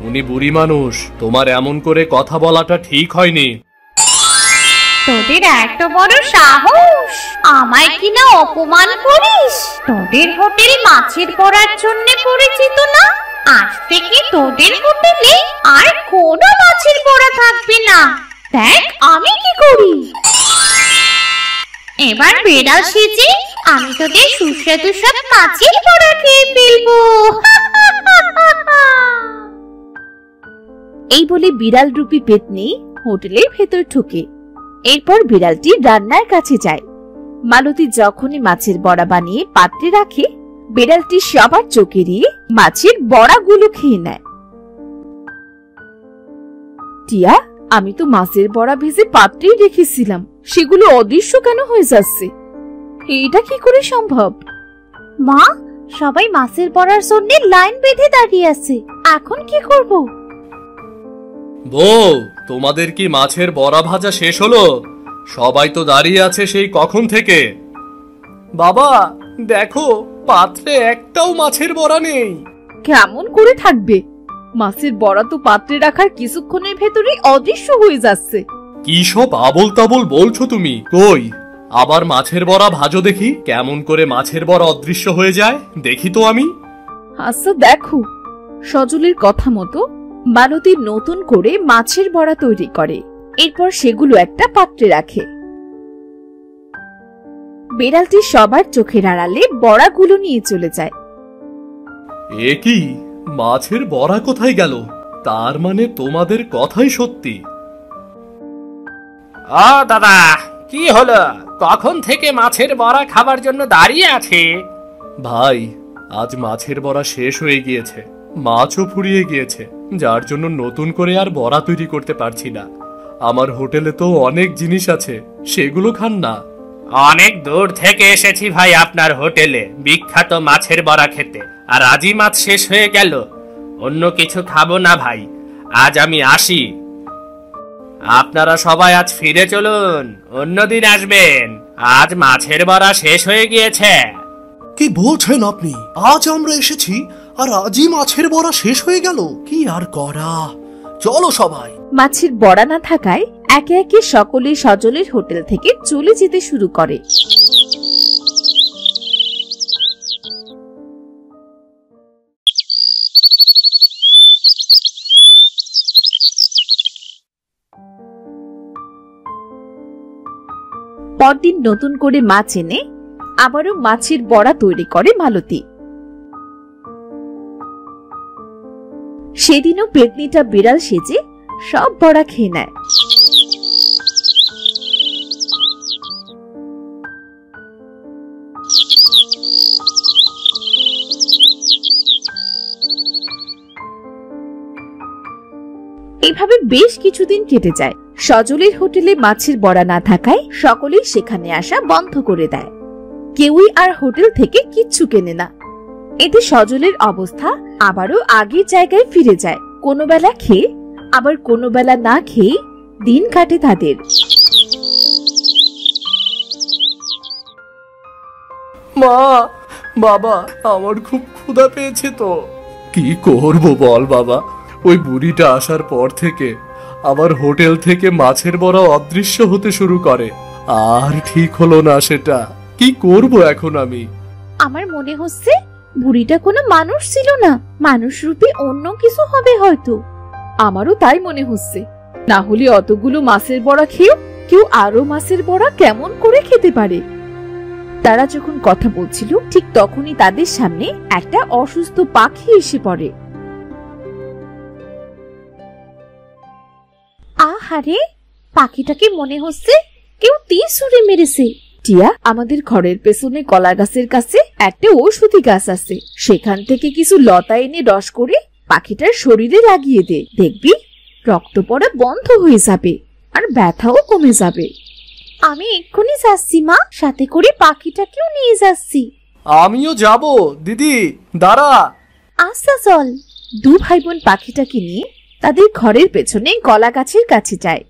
উনি বুড়ি মানুষ, তোমার এমন করে কথা বলাটা ঠিক হয়নি। তোদের এত বড় সাহস, আমায় কিনা অপমান করিস? তোদের হোটেল মাছের বড়ার জন্য পরিচিত না? আজ থেকে তোদের হোটেলে আর কোনো মাছের বড়া থাকবে না। দেখ আমি কি করি। এবার বেড়াল সেজে আমি তোদের সুস্বাদু সব মাছের বড়া খেয়ে ফেলবো। এই বলে বিড়াল রূপী পেতনি হোটেলের ভেতর ঢুকে। এরপর বিড়ালটি রান্নার কাছে যায়। মালতী যখনই মাছের বড়া বানিয়ে পাত্রে রাখে, বিড়ালটি সবার চোখ এড়িয়ে মাছের বড়াগুলো খেয়ে নেয়। টিয়া, আমি তো মাছের বড়া ভেজে পাত্রেই রেখেছিলাম, সেগুলো অদৃশ্য কেন হয়ে যাচ্ছে? এটা কি করে সম্ভব? মা, সবাই মাছের বড়ার জন্য লাইন বেঁধে দাঁড়িয়ে আছে, এখন কি করব? বউ, তোমাদের কি মাছের বড়া ভাজা শেষ হলো? সবাই তো দাঁড়িয়ে আছে সেই কখন থেকে। বাবা দেখো, পাত্রে একটাও মাছের বড়া নেই। কেমন করে থাকবে? মাছের বড়া তো পাত্রে রাখার কিছুক্ষণের ভেতরে অদৃশ্য হয়ে যাচ্ছে। কি সব আবোল তাবোল বলছো তুমি? কই, আবার মাছের বড়া ভাজো দেখি, কেমন করে মাছের বড়া অদৃশ্য হয়ে যায় দেখি তো আমি। আচ্ছা দেখো। সজলের কথা মতো মালতী নতুন করে মাছের বড়া তৈরি করে। এরপর সেগুলো একটা পাত্রে রাখে। বিড়ালটি সবার চোখের আড়ালে বড়াগুলো নিয়ে চলে যায়। এ কি, মাছের বড়া কোথায় গেল? তার মানে তোমাদের কথাই সত্যি। ও দাদা, কি হলো? কখন থেকে মাছের বড়া খাবার জন্য দাঁড়িয়ে আছে? ভাই, আজ মাছের বড়া শেষ হয়ে গিয়েছে, মাছও ফুরিয়ে গিয়েছে, যার জন্য নতুন করে আর বড়া তৈরি করতে পারছি না। আমার হোটেলে তো অনেক জিনিস আছে, সেগুলো খান না। অনেক দূর থেকে এসেছি ভাই আপনার হোটেলে বিখ্যাত মাছের বড়া খেতে, আর আজই মাছ শেষ হয়ে গেল। অন্য কিছু খাবো না ভাই, আজ আমি আসি। আপনারা সবাই আজ ফিরে চলুন, অন্যদিন আসবেন, আজ মাছের বড়া শেষ হয়ে গিয়েছে। কি বলছেন আপনি? আজ আমরা এসেছি আর আজই মাছের বড়া শেষ হয়ে গেল? কি আর করা, চলো সবাই। মাছের বড়া না থাকায় একে একে সকলেই সজলের হোটেল থেকে চলে যেতে শুরু করে। পরদিন নতুন করে মাছ এনে আবারও মাছের বড়া তৈরি করে মালতী। সেদিনও পেতনিটা বিড়াল সেজে সব বড়া খেয়ে নেয়। এভাবে বেশ কিছুদিন কেটে যায়। সজলের হোটেলে মাছের বড়া না থাকায় সকলেই সেখানে আসা বন্ধ করে দেয়। কেউই আর হোটেল থেকে কিচ্ছু কেনে না। এতে সজলের অবস্থা আবারও আগের জায়গায় ফিরে যায়। কোনো বেলা খেয়ে আবার কোনো বেলা না খেয়ে দিন কাটে তাদের। মা, বাবা, আমার খুব ক্ষুধা পেয়েছে তো। কি করব বল বাবা, ওই বুড়িটা আসার পর থেকে আবার হোটেল থেকে মাছের বড়া অদৃশ্য হতে শুরু করে। আর ঠিক হলো না সেটা, কি করব এখন আমি? আমার মনে হচ্ছে বুড়িটা কোনো মানুষ ছিল না, মানুষ রূপী অন্য কিছু হবে হয়তো। আমারও তাই মনে হচ্ছে। না হলে অতগুলো মাছের বড়া খেয়েও কেউ আরো মাছের বড়া কেমন করে খেতে পারে? তারা যখন কথা বলছিল ঠিক তখনই তাদের সামনে একটা অসুস্থ পাখি এসে পড়ে। আহারে, পাখিটাকে মনে হচ্ছে কেউ তীর ছুঁড়ে মেরেছে। টিয়া, আমাদের ঘরের পেছনে কলা গাছের কাছে একটা ঔষধি গাছ আছে, সেখান থেকে কিছু লতা এনে রস করে পাখিটার শরীরে লাগিয়ে দে, দেখবি রক্ত পড়া বন্ধ হয়ে যাবে আর ব্যথাও কমে যাবে। আমি এক্ষুনি যাচ্ছি মা, সাথে করে পাখিটাকেও নিয়ে যাচ্ছি। আমিও যাব দিদি, দাঁড়া। আচ্ছা চল। দু ভাই বোন পাখিটাকে নিয়ে তাদের ঘরের পেছনে কলা গাছের কাছে যায়।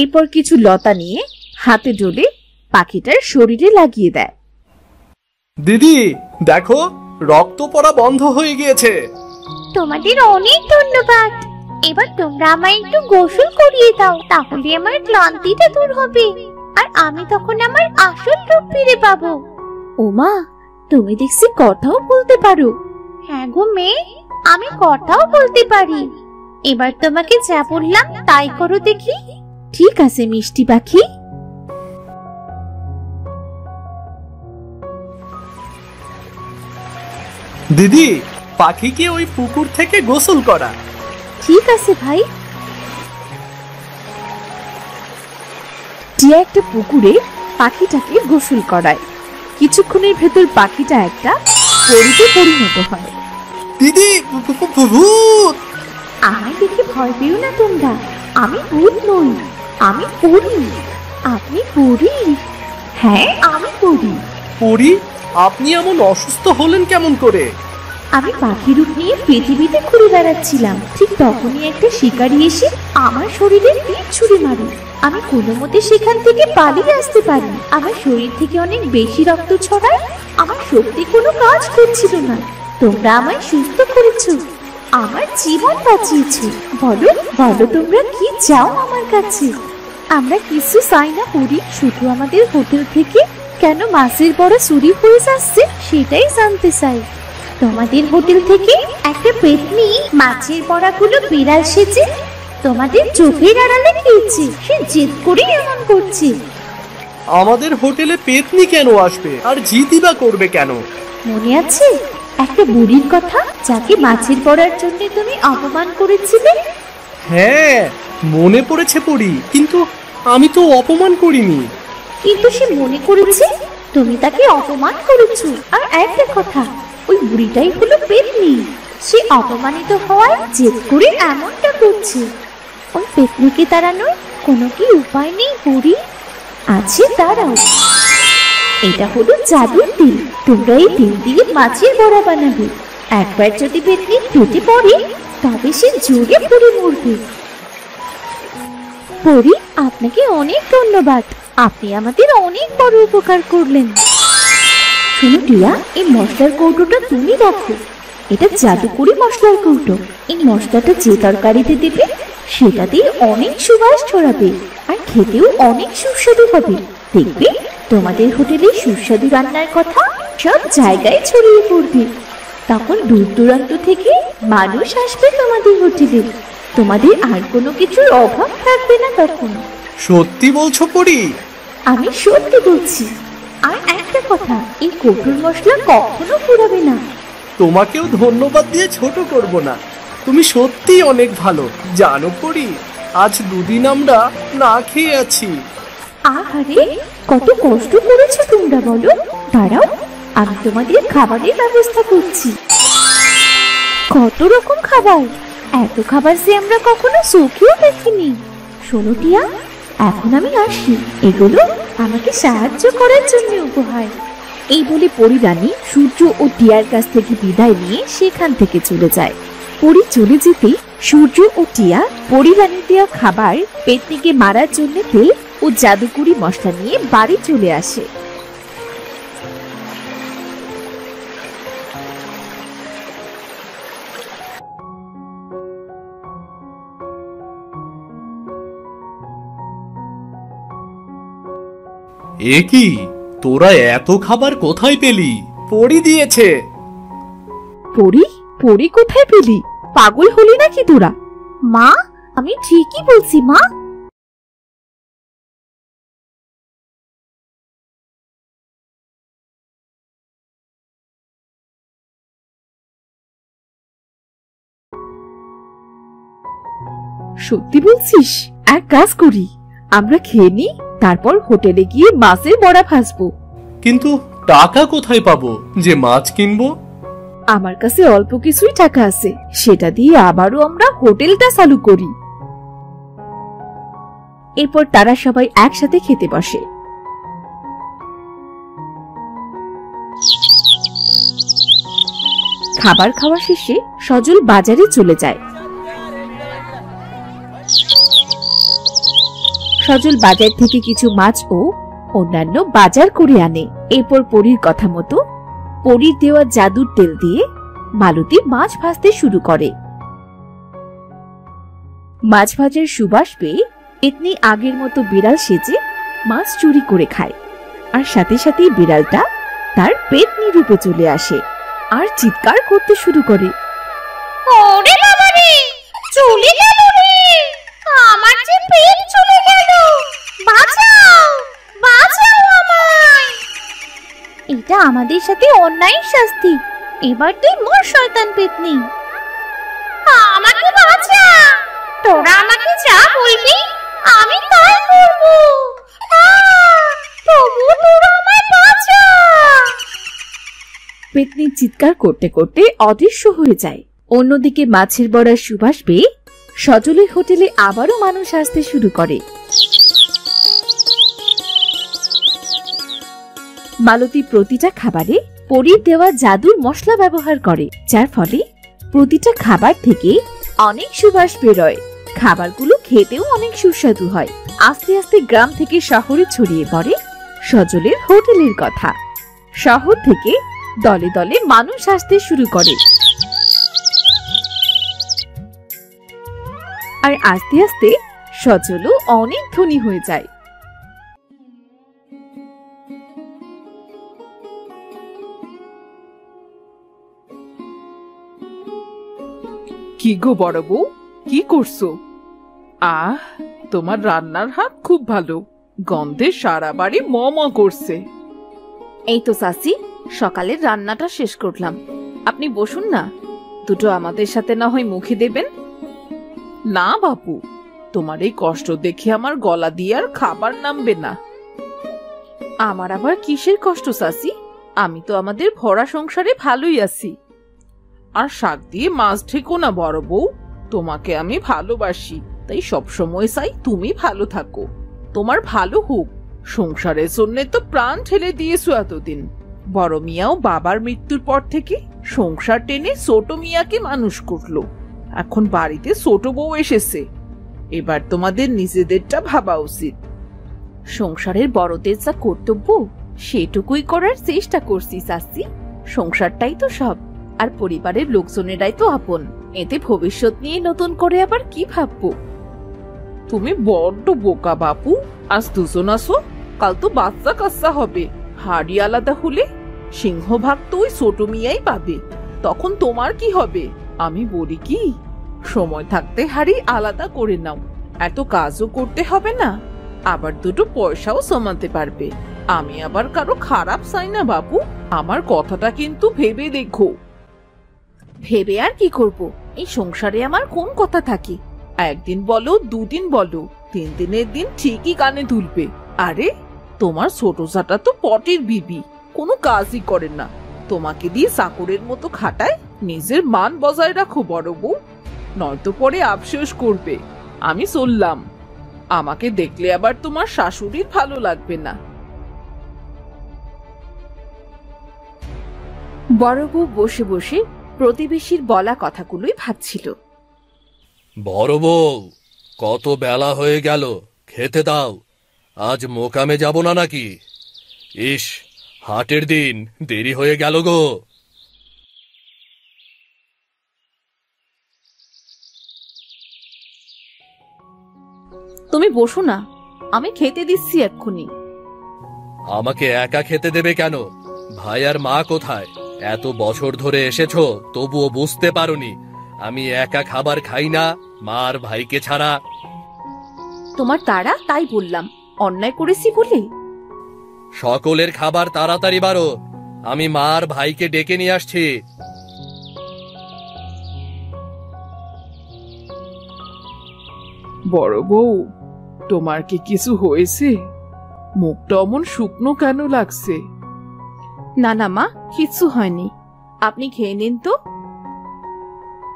এরপর কিছু লতা নিয়ে হাতে ডলে পাখিটার শরীরে লাগিয়ে দেয়। দিদি দেখো, রক্ত পড়া বন্ধ হয়ে গিয়েছে। তোমাদের অনেক ধন্যবাদ। এবার তোমরা আমায় একটু গোসল করিয়ে দাও, তাহলে আমার ক্লান্তিটা দূর হবে আর আমি তখন আমার আসল রূপ ফিরে পাবো। ওমা, তুমি দেখছি কথাও বলতে পারো। হ্যাঁ গো মেয়ে, আমি কথাও বলতে পারি। এবার তোমাকে যা বললাম তাই করো দেখি। ঠিক আছে মিষ্টি পাখি। দিদি, পাখিকে ওই পুকুর থেকে গোসল করা। ঠিক আছে ভাই। টিয়া একটা পুকুরে পাখিটাকে গোসল করায়। কিছুক্ষণের ভেতর পাখিটা একটা পরীতে পরিণত হয়। দিদি, ভূত! আমায় দেখে ভয় পেও না তোমরা, আমি ভূত নই, আমি পরী। আপনি পরী? হ্যাঁ, আমি পরী। পরি, আপনি এমন অসুস্থ হলেন কেমন করে? আমি পাখি রূপ নিয়ে পৃথিবীতে ঘুরে বেড়াচ্ছিলাম, ঠিক তখনই একটা শিকারী এসে আমার শরীরে তীর ছুঁড়ে মারে। আমি কোনো মতে সেখান থেকে পালিয়ে আসতে পারি। আমার শরীর থেকে অনেক বেশি রক্ত ছড়ায়, আমার শক্তি কোনো কাজ করছিল না। তোমরা আমায় সুস্থ করেছো, আমার জীবন বাঁচিয়েছো। বলো বলো, তোমরা কি চাও আমার কাছে? আমরা কিছু চাই না পরি, শুধু আমাদের হোটেল থেকে কেন মাছের বড়া চুরি হয়ে যাচ্ছে সেটাই জানতে চাই। তোমাদের হোটেল থেকে একটা পেতনি মাছের বড়াগুলো বিড়াল সেজে তোমাদের চোখের আড়ালে খেয়েছে, সে জেদ করে এমন করছে। আমাদের হোটেলে পেতনি কেন আসবে আর জিদি বা করবে কেন? মনে আছে একটা বুড়ির কথা, যাকে মাছের বড়ার জন্য তুমি অপমান করেছিলে? হ্যাঁ, মনে পড়েছে পড়ি, কিন্তু আমি তো অপমান করিনি। কিন্তু সে মনে করেছে তুমি তাকে অপমান করেছো। আর একটা কথা, ওই বুড়িটাই হলো পেতনি, সে অপমানিত হওয়ায় জেদ করে এমনটা করছে। ওই পেতনিকে তাড়ানোর কোনো কি উপায় নেই বুড়ি? আছে, দাঁড়াও। এটা হলো জাদুর তেল। তোমরা এই তেল দিয়ে মাছের বড়া বানাবে। একবার যদি পেতনি পেটে পড়ে তবে সে জোরে পড়ে মরবে। পরি, আপনাকে অনেক ধন্যবাদ। আপনি আমাদের অনেক বড় উপকার করলেন। শোনো টিয়া, এই মশলার কৌটোটা তুমি রাখো। এটা জাদুকরি মশলার কৌটো। এই মশলাটা যে তরকারিতে দেবে সেটা দিয়ে অনেক সুবাস ছড়াবে আর খেতেও অনেক সুস্বাদু হবে। দেখবে তোমাদের হোটেলে সুস্বাদু রান্নার কথা সব জায়গায় ছড়িয়ে পড়বে। তখন দূর দূরান্ত থেকে মানুষ আসবে তোমাদের হোটেলে। তোমাদের আর কোনো কিছুর অভাব থাকবে না তখন। সত্যি বলছো পরি? আমি সত্যি বলছি। আর একটা কথা, এই কৌটোর মশলা কখনো ফুরাবে না। তোমাকেও ধন্যবাদ দিয়ে ছোট করব না। তুমি সত্যি অনেক ভালো। জানো পরি, আজ দুদিন আমরা না খেয়ে আছি। আহারে, কত কষ্ট করেছো তোমরা বলো। দাঁড়াও, আমি তোমাদের খাবারের ব্যবস্থা করছি। কত রকম খাবার! এত খাবার যে আমরা কখনো চোখেও দেখিনি। শোনো টিয়া, এখন আমি আসি। এগুলো আমাকে সাহায্য করার জন্য উপহার। এই বলে পরি রানী সূর্য ও টিয়ার কাছ থেকে বিদায় নিয়ে সেখান থেকে চলে যায়। পরি চলে যেতেই সূর্য ও টিয়া পরি রানীর দেওয়া খাবার, পেতনিকে মারার জন্য তেল ও জাদুকরি মশলা নিয়ে বাড়ি চলে আসে। এ কি, তোরা এত খাবার কোথায় পেলি? পরি দিয়েছে। পরি? পরি কোথায় পেলি? পাগল হলি নাকি তোরা? মা, আমি ঠিকই বলছি মা। সত্যি বলছিস? এক কাজ করি, আমরা খেয়ে নি, তারপর হোটেলে গিয়ে মাছের বড়া ভাজবো। কিন্তু টাকা কোথায় পাবো যে মাছ কিনবো? আমার কাছে অল্প কিছুই টাকা আছে, সেটা দিয়ে আবারও আমরা হোটেলটা চালু করি। এরপর তারা সবাই একসাথে খেতে বসে। খাবার খাওয়া শেষে সজল বাজারে চলে যায়। সজল বাজার থেকে কিছু মাছ ও অন্যান্য বাজার করে আনে। এরপর পরীর কথা মতো পরীর দেওয়া জাদুর তেল দিয়ে মালতী মাছ ভাজতে শুরু করে। মাছ ভাজার সুবাস পেয়ে পেতনি আগের মতো বিড়াল সেজে মাছ চুরি করে খায়। আর সাথে সাথেই বিড়ালটা তার পেতনি রূপে চলে আসে আর চিৎকার করতে শুরু করে, ওরে বাবা রে, চলে গেল রে, আমার যে পেট চলে গেল, বাঁচাও বাঁচাও আমায়। এটা আমাদের সাথে অন্যায় শাস্তি। এবার তুই মর শয়তান পেতনি। আমাকে বাঁচা। তোরা আমাকে যা বলবি আমি তাই করব। তবু তোরা আমায় বাঁচা। পেতনি চিৎকার করতে করতে অদৃশ্য হয়ে যায়। অন্যদিকে মাছের বড়ার সুবাস পেয়ে সজলের হোটেলে আবারও মানুষ আসতে শুরু করে। মালতী প্রতিটা খাবারে পরীর দেওয়া জাদুর মশলা ব্যবহার করে, যার ফলে প্রতিটা খাবার থেকে অনেক সুবাস বেরোয়। খাবারগুলো খেতেও অনেক সুস্বাদু হয়। আস্তে আস্তে গ্রাম থেকে শহরে ছড়িয়ে পড়ে সজলের হোটেলের কথা। শহর থেকে দলে দলে মানুষ আসতে শুরু করে। আর আস্তে আস্তে সজলও অনেক ধনী হয়ে যায়। কি গো বড় বউ, কি করছো? আহ, তোমার রান্নার হাত খুব ভালো। গন্ধে সারা বাড়ি ম ম করছে। এই তো চাচি, সকালের রান্নাটা শেষ করলাম। আপনি বসুন না, দুটো আমাদের সাথে না হয় মুখে দেবেন। না বাপু, তোমার এই কষ্ট দেখে আমার গলা দিয়ে আর খাবার নামবে না। আমার আবার কিসের কষ্ট চাচি? আমি তো আমাদের ভরা সংসারে ভালোই আছি। আর শাক দিয়ে মাছ ঢেকো না বড় বউ। তোমাকে আমি ভালোবাসি, তাই সব সময় চাই তুমি ভালো থাকো। তোমার ভালো হোক, সংসারের জন্য তো প্রাণ ঠেলে দিয়েছো এতদিন। বড় মিয়াও বাবার মৃত্যুর পর থেকে সংসার টেনে ছোট মিয়াকে মানুষ করলো। এখন বাড়িতে ছোট বউ এসেছে, এবার তোমাদের নিজেদেরটা ভাবা উচিত। সংসারের বড়দের যা কর্তব্য সেটুকুই করার চেষ্টা করছি চাচি। সংসারটাই তো সব, আর পরিবারের লোকজনেরাই তো আপন। এতে ভবিষ্যৎ নিয়ে নতুন করে আবার কি ভাববো? তুমি বড্ড বোকা বাপু। আজ দুজন আসো, কাল তো বাচ্চা কাচ্চা হবে। হাড়ি আলাদা হলে সিংহভাগ তো ওই ছোট মিয়াই পাবে, তখন তোমার কি হবে? আমি বলি কি, সময় থাকতে হাড়ি আলাদা করে নাও, এত কাজও করতে হবে না, আবার দুটো পয়সাও জমাতে পারবে। আমি আবার কারো খারাপ চাই না বাপু, আমার কথাটা কিন্তু ভেবে দেখো। ভেবে আর কি করব? এই সংসারে আমার কোন কথা থাকে? একদিন বলো, দুদিন বলো, 3 দিনের দিন ঠিকই কানে তুলবে। আরে তোমার ছোট জাটা তো পটের বিবি, কোনো কাজই করে না, তোমাকে দিয়ে চাকরের মতো খাটায়। নিজের মান বজায় রাখো বড় বউ, নয়তো পরে আফসোস করবে। আমি চললাম, আমাকে দেখলে আবার তোমার শাশুড়ির ভালো লাগবে না। বড় বউ বসে বসে প্রতিবেশীর বলা কথাগুলোই ভাবছিল। বড় বউ, কত বেলা হয়ে গেল, খেতে দাও। আজ মোকামে যাব না নাকি? ইস, হাটের দিন, দেরি হয়ে গেল গো। তুমি বসো না, আমি খেতে দিচ্ছি এক্ষুনি। আমাকে একা খেতে দেবে কেন? ভাই আর মা কোথায়? এত বছর ধরে এসেছো, তবুও বুঝতে পারোনি আমি একা খাবার খাই না, মা আর ভাইকে ছাড়া। তোমার তাড়া, তাই বললাম। অন্যায় করেছি বলে? সকলের খাবার তাড়াতাড়ি বাড়ো, আমি মা আর ভাইকে ডেকে নিয়ে আসছি। বড় বউ, তোমার কি কিছু হয়েছে? মুখটা অমন শুকনো কেন লাগছে? না না মা, কিচ্ছু হয়নি, আপনি খেয়ে নিন তো।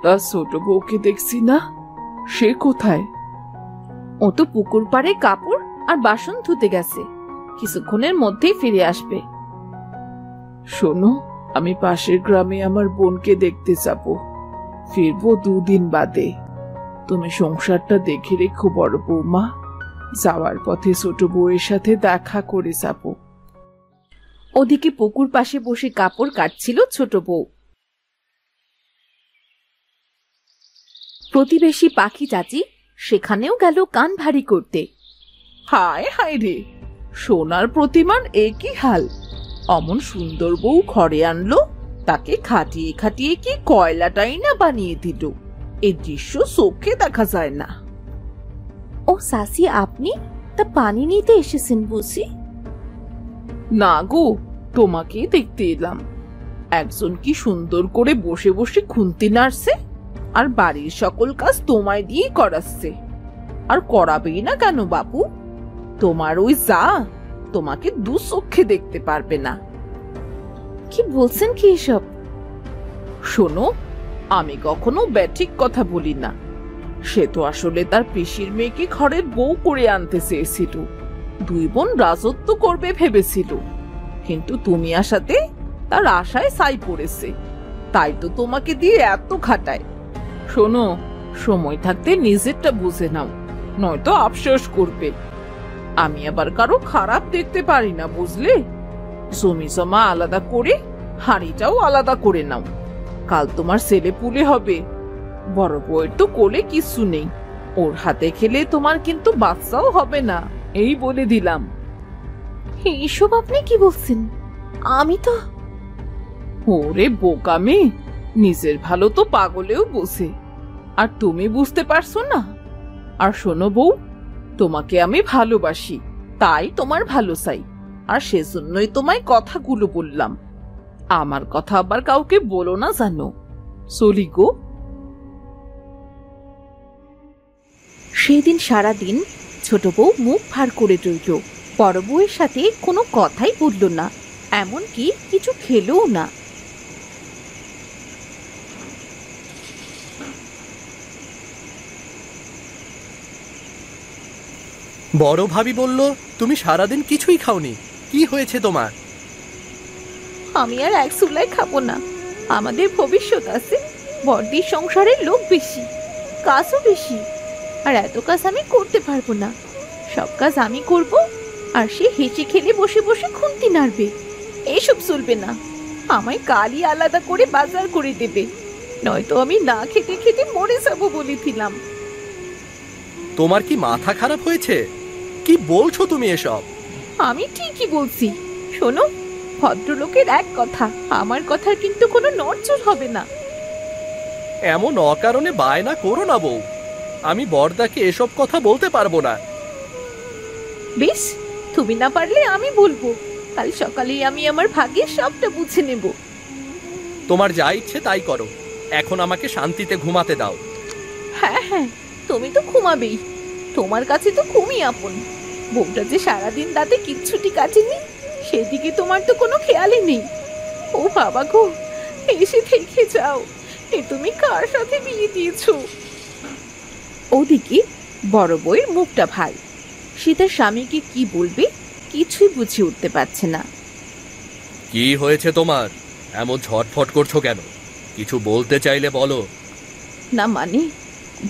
তার ছোট বউকে দেখছি না, সে কোথায়? ও তো পুকুর পাড়ে কাপড় আর বাসন ধুতে গেছে, কিছুক্ষণের মধ্যেই ফিরে আসবে। শোনো, আমি পাশের গ্রামে আমার বোনকে দেখতে যাব, ফিরবো 2 দিন বাদে। তুমি সংসারটা দেখে রেখো বড় বৌমা, যাওয়ার পথে ছোট বউয়ের সাথে দেখা করে যাব। ওদিকে পুকুর পাশে বসে কাপড় কাটছিল ছোট বউ। প্রতিবেশী পাখি চাচি সেখানেও গেল কান ভারী করতে। হায় হায় রে, সোনার প্রতিমার একই হাল। অমন সুন্দর বউ ঘরে আনলো, তাকে খাটিয়ে খাটিয়ে কি কয়লাটাই না বানিয়ে দিল। এই দৃশ্য চোখে দেখা যায় না। ও সাসি, আপনি তা পানি নিতে এসেছেন বুঝি? না গো, তোমাকেই দেখতে এলাম। একজন কি সুন্দর করে বসে বসে খুন্তি নাড়ছে, আর বাড়ির সকল কাজ তোমায় দিয়েই করাচ্ছে। আর করাবেই না কেন বাপু? তোমার ওই যা তোমাকে দুচক্ষে দেখতে পারবে না। কি বলছেন কি এসব? শোনো, আমি কখনো ব্যাঠিক কথা বলি না। সে তো আসলে তার পিসির মেয়েকে ঘরের বউ করে আনতে চেয়েছিল, 2 বোন রাজত্ব করবে ভেবেছিল, কিন্তু তুমি আসাতে তার আশায় ছাই পড়েছে, তাই তো তোমাকে দিয়ে এত খাটায়। শোনো, সময় থাকতে নিজেরটা বুঝে নাও, নয়তো আফসোস করবে। আমি আবার কারো খারাপ দেখতে পারি না, বুঝলে? জমি জমা আলাদা করে হাড়িটাও আলাদা করে নাও, কাল তোমার ছেলে পুলে হবে। বড় বউয়ের তো কোলে কিছু নেই, ওর হাতে খেলে তোমার কিন্তু বাচ্চাও হবে না, এই বলে দিলাম। এসব আপনি কি বলছেন? আমি তো... ওরে বোকামে, নিজের ভালো তো পাগলেও বোঝে, আর তুমি বুঝতে পারছো না। আর শোনো বউ, তোমাকে আমি ভালোবাসি, তাই তোমার ভালো চাই, আর সেজন্যই তোমায় কথাগুলো বললাম। আমার কথা আবার কাউকে বলো না, জানো? চলি গো। সেদিন সারাদিন ছোট বউ মুখ ভার করে রইল, বড় বউয়ের সাথে কোনো কথাই বলল না, এমনকি কিছু খেলেও না। বড় ভাবি বলল তুমি সারাদিন কিছুই খাওনি, কি হয়েছে তোমার? আমি আর এক চুলায় খাবো না। আমাদের ভবিষ্যৎ আছে, বড়দির সংসারের লোক বেশি, কাজও বেশি, আর এত কাজ আমি করতে পারবো না। সব কাজ আমি করব, আর সে হেসে খেলে বসে বসে খুন্তি নাড়বে। এইসব চলবে না। আমায় কালই আলাদা করে বাজার করে দেবে, নয়তো আমি না খেতে খেতে মরে যাবো বলেছিলাম। তোমার কি মাথা খারাপ হয়েছে? কি বলছো তুমি এসব? আমি ঠিকই বলছি। শোনো, ভদ্রলোকের এক কথা, আমার কথার কিন্তু কোনো নড়চড় হবে না। এমন অকারণে বায়না করো না বউ, আমি বড়দাকে এসব কথা বলতে পারবো না। বেশ, তুমি না পারলে আমি বলবো। কাল সকালেই আমি আমার ভাগ্যের সবটা বুঝে নেব। তোমার যা ইচ্ছে তাই করো, এখন আমাকে শান্তিতে ঘুমাতে দাও। হ্যাঁ হ্যাঁ, তুমি তো ঘুমাবেই, তোমার কাছে তো ঘুমই আপন। বউটা যে সারাদিন রাতে কিচ্ছুটি কাটেনি, সেদিকে তোমার তো কোনো খেয়ালই নেই। ও বাবা গো, এসে দেখে যাও, এ তুমি কার সাথে বিয়ে দিয়েছো? ওদিকে বড় বউয়ের মুখটা ভার। সে তার স্বামীকে কি বলবে কিছুই বুঝে উঠতে পারছে না। কি হয়েছে তোমার? এমন ঝটফট করছো কেন? কিছু বলতে চাইলে বলো। না মানে,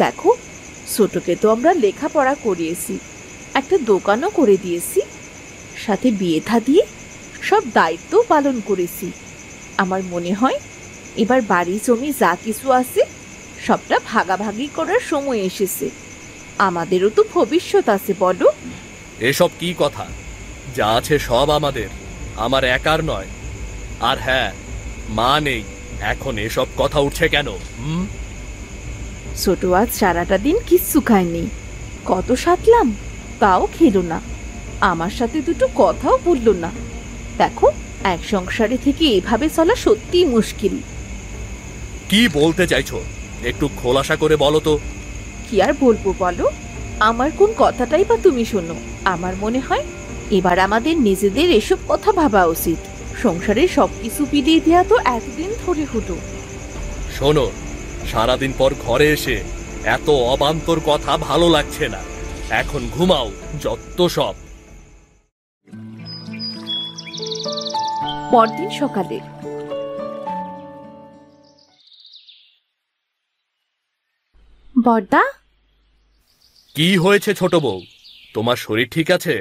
দেখো, ছোটকে তো আমরা লেখাপড়া করিয়েছি, একটা দোকানও করে দিয়েছি, সাথে বিয়ে থা দিয়ে সব দায়িত্ব পালন করেছি। আমার মনে হয় এবার বাড়ি জমি যা কিছু আছে সবটা ভাগাভাগি করার সময় এসেছে। আমাদেরও তো ভবিষ্যৎ আছে, বলো। এসব কি কথা? যা আছে সব আমাদের, আমার একার নয়। আর হ্যাঁ, মা নেই, এখন এসব কথা উঠছে কেন? ছোট আজ সারাটা দিন কিচ্ছু খায়নি, কত সাতলাম, তাও খেলো না। আমার সাথে দুটো কথাও বললো না। দেখো, এক সংসারে থেকে এভাবে চলা সত্যিই মুশকিল। কি বলতে চাইছো? একটু খোলাসা করে বলো তো। কি আর বলবো বলো, আমার কোন কথাটাই বা তুমি শোনো। আমার মনে হয় এবার আমাদের নিজেদের এসব কথা ভাবা উচিত। সংসারের সবকিছু বিলিয়ে দেওয়া তো এতদিন ধরে হতো। শোনো, সারাদিন পর ঘরে এসে এত অবান্তর কথা ভালো লাগছে না। এখন ঘুমাও, যত সব। পরদিন সকালে বড়দা। কি হয়েছে ছোট বউ? তোমার শরীর ঠিক আছে?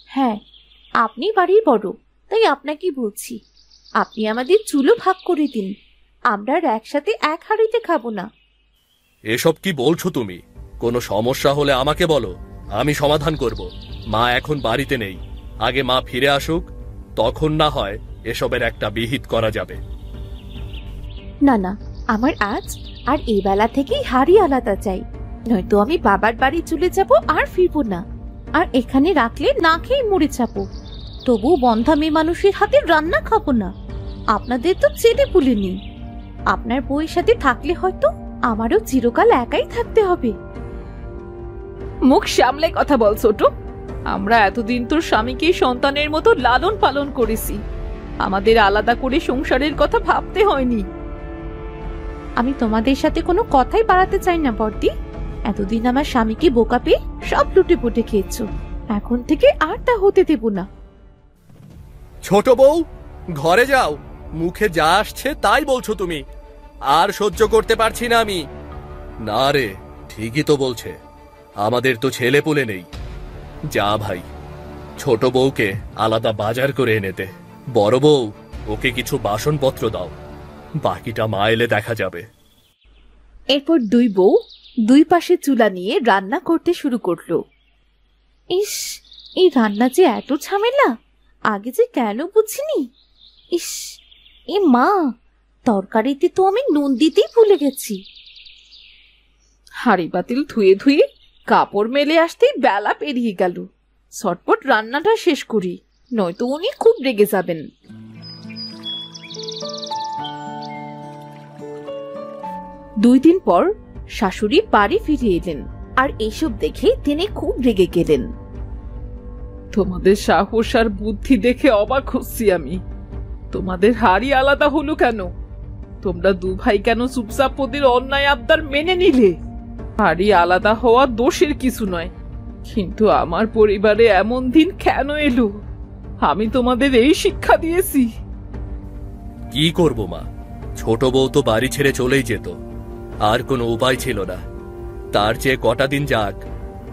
হ্যাঁ, আপনি বাড়ির বড়, তাই আপনাকে বলছি, আপনি আমাদের চুলো ভাগ করে দিন। আমরা আর একসাথে এক হাঁড়িতে খাবো না। এসব কি বলছো তুমি? কোনো সমস্যা হলে আমাকে বলো, আমি সমাধান করব। মা এখন বাড়িতে নেই, আগে মা ফিরে আসুক, তখন না হয় এসবের একটা বিহিত করা যাবে। না না, আমার আজ আর এই বেলা থেকেই হাঁড়ি আলাদা চাই, নয়তো আমি বাবার বাড়ি চলে যাব আর ফিরবো না। আর এখানে রাখলে না খেয়ে মরে যাবো। তবু বন্ধা মেয়ে মানুষের হাতে রান্না খাবো না। আপনাদের তো ছেলে পুলে নেই। আপনার বউয়ের সাথে থাকলে হয়তো আমারও চিরকাল একাই থাকতে হবে। মুখ সামলে কথা বল ছোট। আমরা এতদিন তোর স্বামীকে সন্তানের মতো লালন পালন করেছি, আমাদের আলাদা করে সংসারের কথা ভাবতে হয়নি। আমি তোমাদের সাথে কোনো কথাই বাড়াতে চাই না বড়দি। এতদিন আমার স্বামীকে বোকা পেয়ে সব লুটে পুটে খেয়েছো, এখন থেকে আর তা হতে দেব না। ছোট বউ, ঘরে যাও। মুখে যা আসছে তাই বলছো তুমি। আর সহ্য করতে পারছি না আমি। না রে, ঠিকই তো বলছে, আমাদের তো ছেলে পুলে নেই। যা ভাই, ছোট বউকে আলাদা বাজার করে এনে দে। বড় বউ, ওকে কিছু বাসনপত্র দাও, বাকিটা মা এলে দেখা যাবে। এরপর দুই বউ দুই পাশে চুলা নিয়ে রান্না করতে শুরু করলো। ইস, এই রান্না যে এত ঝামেলা, আগে যে কেন বুঝিনি। ইস, এ মা, তরকারিতে তো আমি নুন দিতেই ভুলে গেছি। হাঁড়ি পাতিল ধুয়ে ধুয়ে কাপড় মেলে আসতেই বেলা পেরিয়ে গেল। ছটপট রান্নাটা শেষ করি, নয়তো উনি খুব রেগে যাবেন। দুই দিন পর শাশুড়ি বাড়ি ফিরে এলেন, আর এসব দেখে তিনি খুব রেগে গেলেন। তোমাদের সাহস আর বুদ্ধি দেখে অবাক হচ্ছি আমি। তোমাদের হাড়ি আলাদা হলো কেন? তোমরা দু ভাই কেন চুপচাপ ওদের অন্যায় আবদার মেনে নিলে? হাড়ি আলাদা হওয়া দোষের কিছু নয়, কিন্তু আমার পরিবারে এমন দিন কেন এলো? আমি তোমাদের এই শিক্ষা দিয়েছি। কি করব মা, ছোট বউ তো বাড়ি ছেড়ে চলেই যেত, আর কোনো উপায় ছিল না। তার চেয়ে কটা দিন যাক,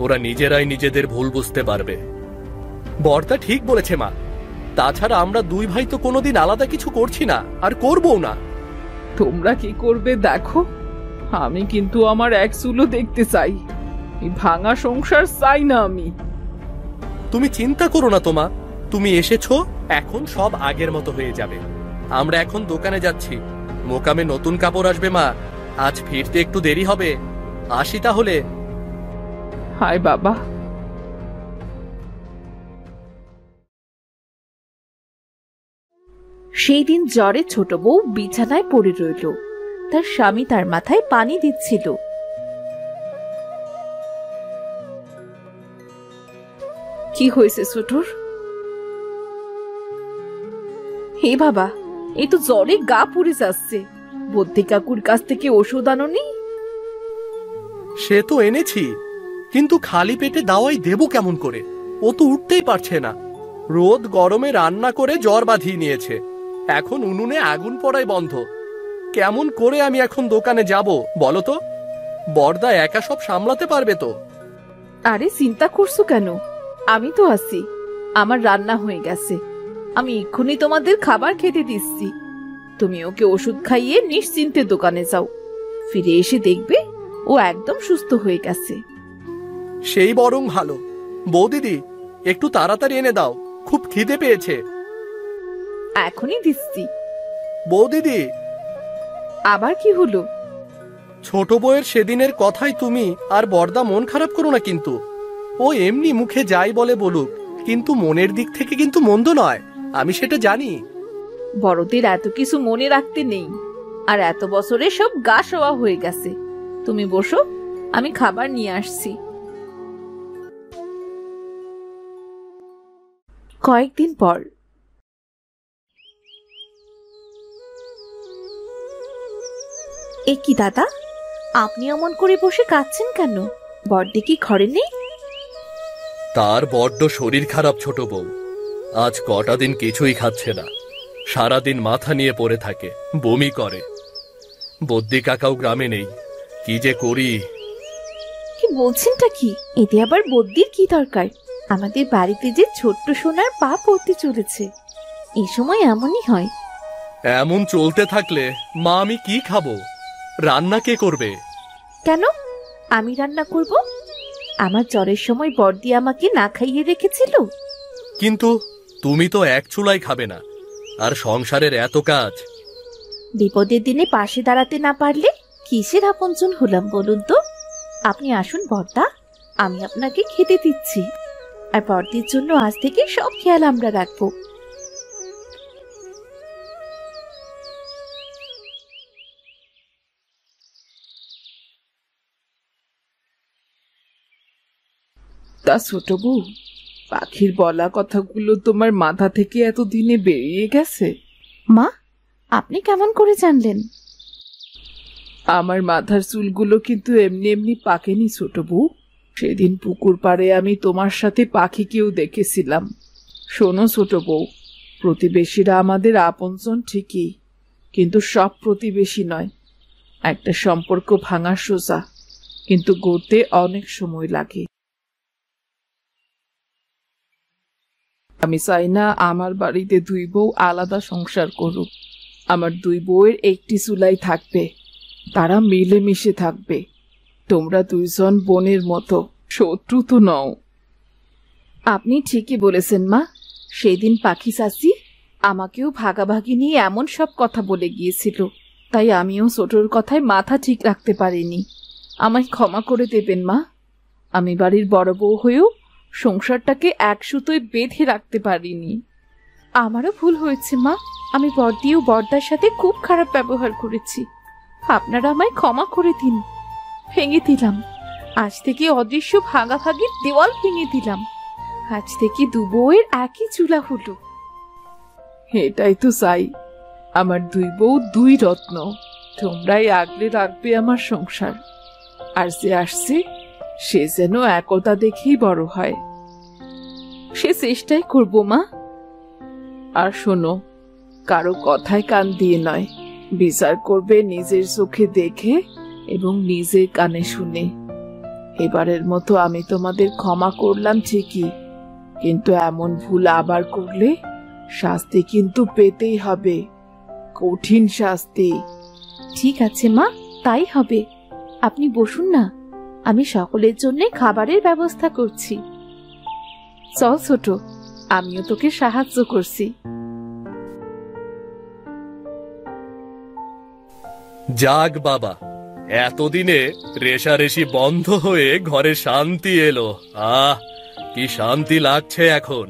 ওরা নিজেরাই নিজেদের ভুল বুঝতে পারবে। বর্দা ঠিক বলেছে মা, তাছাড়া আমরা দুই ভাই তো কোনোদিন আলাদা কিছু করছি না, আর করবও না। তোমরা কি করবে দেখো, আমি কিন্তু আমার এক চুলও দেখতে চাই। এই ভাঙা সংসার চাই না আমি। তুমি চিন্তা করো না তোমা, তুমি এসেছো, এখন সব আগের মতো হয়ে যাবে। আমরা এখন দোকানে যাচ্ছি, মোকামে নতুন কাপড় আসবে মা, আজ ফিরতে একটু দেরি হবে। আসি তাহলে। হায় বাবা। সেই দিন জ্বরে ছোট বউ বিছানায় পড়ে রইল। তার স্বামী তার মাথায় পানি দিচ্ছিল। কি হয়েছে ছোটর? হে বাবা, এই তো জ্বরে গা পুড়ে যাচ্ছে। বদ্যি কাকুর কাছ থেকে ওষুধ আনোনি? সে তো এনেছি, কিন্তু খালি পেটে দাওয়াই দেবো কেমন করে? ও তো উঠতেই পারছে না। রোদ গরমে রান্না করে জ্বর বাঁধিয়ে নিয়েছে, এখন উনুনে আগুন পড়াই বন্ধ। কেমন করে আমি এখন দোকানে যাব বলো তো? বর্দা একা সব সামলাতে পারবে তো? আরে চিন্তা করছো কেন? আমি তো আছি, আমার রান্না হয়ে গেছে। আমি এক্ষুনি তোমাদের খাবার খেতে দিচ্ছি। তুমি ওকে ওষুধ খাইয়ে নিশ্চিন্তে দোকানে যাও। ফিরে এসে দেখবে ও একদম সুস্থ হয়ে গেছে। সেই বরং ভালো। বৌদিদি, একটু তাড়াতাড়ি এনে দাও, খুব খিদে পেয়েছে। এখনই দিচ্ছি। বৌদিদি। আবার কি হলো? ছোট বউয়ের সেদিনের কথাই তুমি আর বর্দা মন খারাপ করো না কিন্তু। ও এমনি মুখে যাই বলে বলুক, কিন্তু মনের দিক থেকে কিন্তু মন্দ নয়, আমি সেটা জানি। বড়দের এত কিছু মনে রাখতে নেই, আর এত বছরে সব গা শোয়া হয়ে গেছে। তুমি বসো, আমি খাবার নিয়ে আসছি। কয়েকদিন পর। এ কি দাদা, আপনি অমন করে বসে কাঁদছেন কেন? বড়দি কি ঘরে নেই? তার বড্ড শরীর খারাপ ছোট বউ, আজ কটা দিন কিছুই খাচ্ছে না, সারাদিন মাথা নিয়ে পড়ে থাকে, বমি করে। বদ্যি কাকাও গ্রামে নেই, কি যে করি। কি বলছেনটা কি? এতে আবার বদ্যির কি দরকার? আমাদের বাড়িতে যে ছোট্ট সোনার পা পড়তে চলেছে, এই সময় এমনই হয়। এমন চলতে থাকলে মা আমি কি খাবো? রান্না কে করবে? কেন আমি রান্না করব? আমার জ্বরের সময় বড়দি আমাকে না খাইয়ে রেখেছিল। কিন্তু তুমি তো এক চুলাই খাবে না, আর সংসারের এত কাজ। বিপদের দিনে পাশে দাঁড়াতে না পারলে কিসের আপনজন হলাম বলুন তো? আপনি আসুন বড়দা, আমি আপনাকে খেতে দিচ্ছি। আর বড়দির জন্য আজ থেকে সব খেয়াল আমরা রাখবো। তা ছোট বউ, পাখির বলা কথাগুলো তোমার মাথা থেকে এতদিনে বেরিয়ে গেছে? মা, আপনি কেমন করে জানলেন? আমার মাথার চুলগুলো কিন্তু এমনি এমনি পাকেনি ছোট বউ। সেদিন পুকুর পাড়ে আমি তোমার সাথে পাখিকেও দেখেছিলাম। শোনো ছোট বউ, প্রতিবেশীরা আমাদের আপনজন ঠিকই, কিন্তু সব প্রতিবেশী নয়। একটা সম্পর্ক ভাঙা সোজা, কিন্তু গড়তে অনেক সময় লাগে। আমি চাই না আমার বাড়িতে দুই বউ আলাদা সংসার করুক। আমার দুই বউয়ের একটি চুলাই থাকবে, তারা মিলেমিশে থাকবে। তোমরা দুইজন বোনের মতো, শত্রু তো নও। আপনি ঠিকই বলেছেন মা। সেদিন পাখি চাচি আমাকেও ভাগাভাগি নিয়ে এমন সব কথা বলে গিয়েছিল, তাই আমিও ছোটর কথায় মাথা ঠিক রাখতে পারিনি। আমায় ক্ষমা করে দেবেন মা। আমি বাড়ির বড় বউ হয়েও সংসারটাকে এক সুতোয় বেঁধে রাখতে পারিনি। আমারও ভুল হয়েছে মা। আমি বড়দি ও বড়দার সাথে খুব খারাপ ব্যবহার করেছি। আপনারা আমায় ক্ষমা করে দিন। ভেঙে দিলাম, আজ থেকে অদৃশ্য ভাগাভাগির দেওয়াল ভেঙে দিলাম। আজ থেকে দু বউয়ের একই চুলা হলো। এটাই তো চাই, আমার দুই বউ দুই রত্ন। তোমরাই আগলে রাখবে আমার সংসার। আর যে আসছে সে যেন একতা দেখেই বড় হয়। সে চেষ্টাই করব মা। আর শোনো, কারো কথায় কান দিয়ে নয়, বিচার করবে নিজের চোখে দেখে এবং নিজের কানে শুনে। এবারের মতো আমি তোমাদের ক্ষমা করলাম ঠিকই, কিন্তু এমন ভুল আবার করলে শাস্তি কিন্তু পেতেই হবে, কঠিন শাস্তি। ঠিক আছে মা, তাই হবে। আপনি বসুন না, আমি সকলের জন্য খাবারের ব্যবস্থা করছি। চল ছোট, আমিও তোকে সাহায্য করছি। যাক বাবা, এতদিনে রেষারেষি বন্ধ হয়ে ঘরে শান্তি এলো। কি শান্তি লাগছে এখন।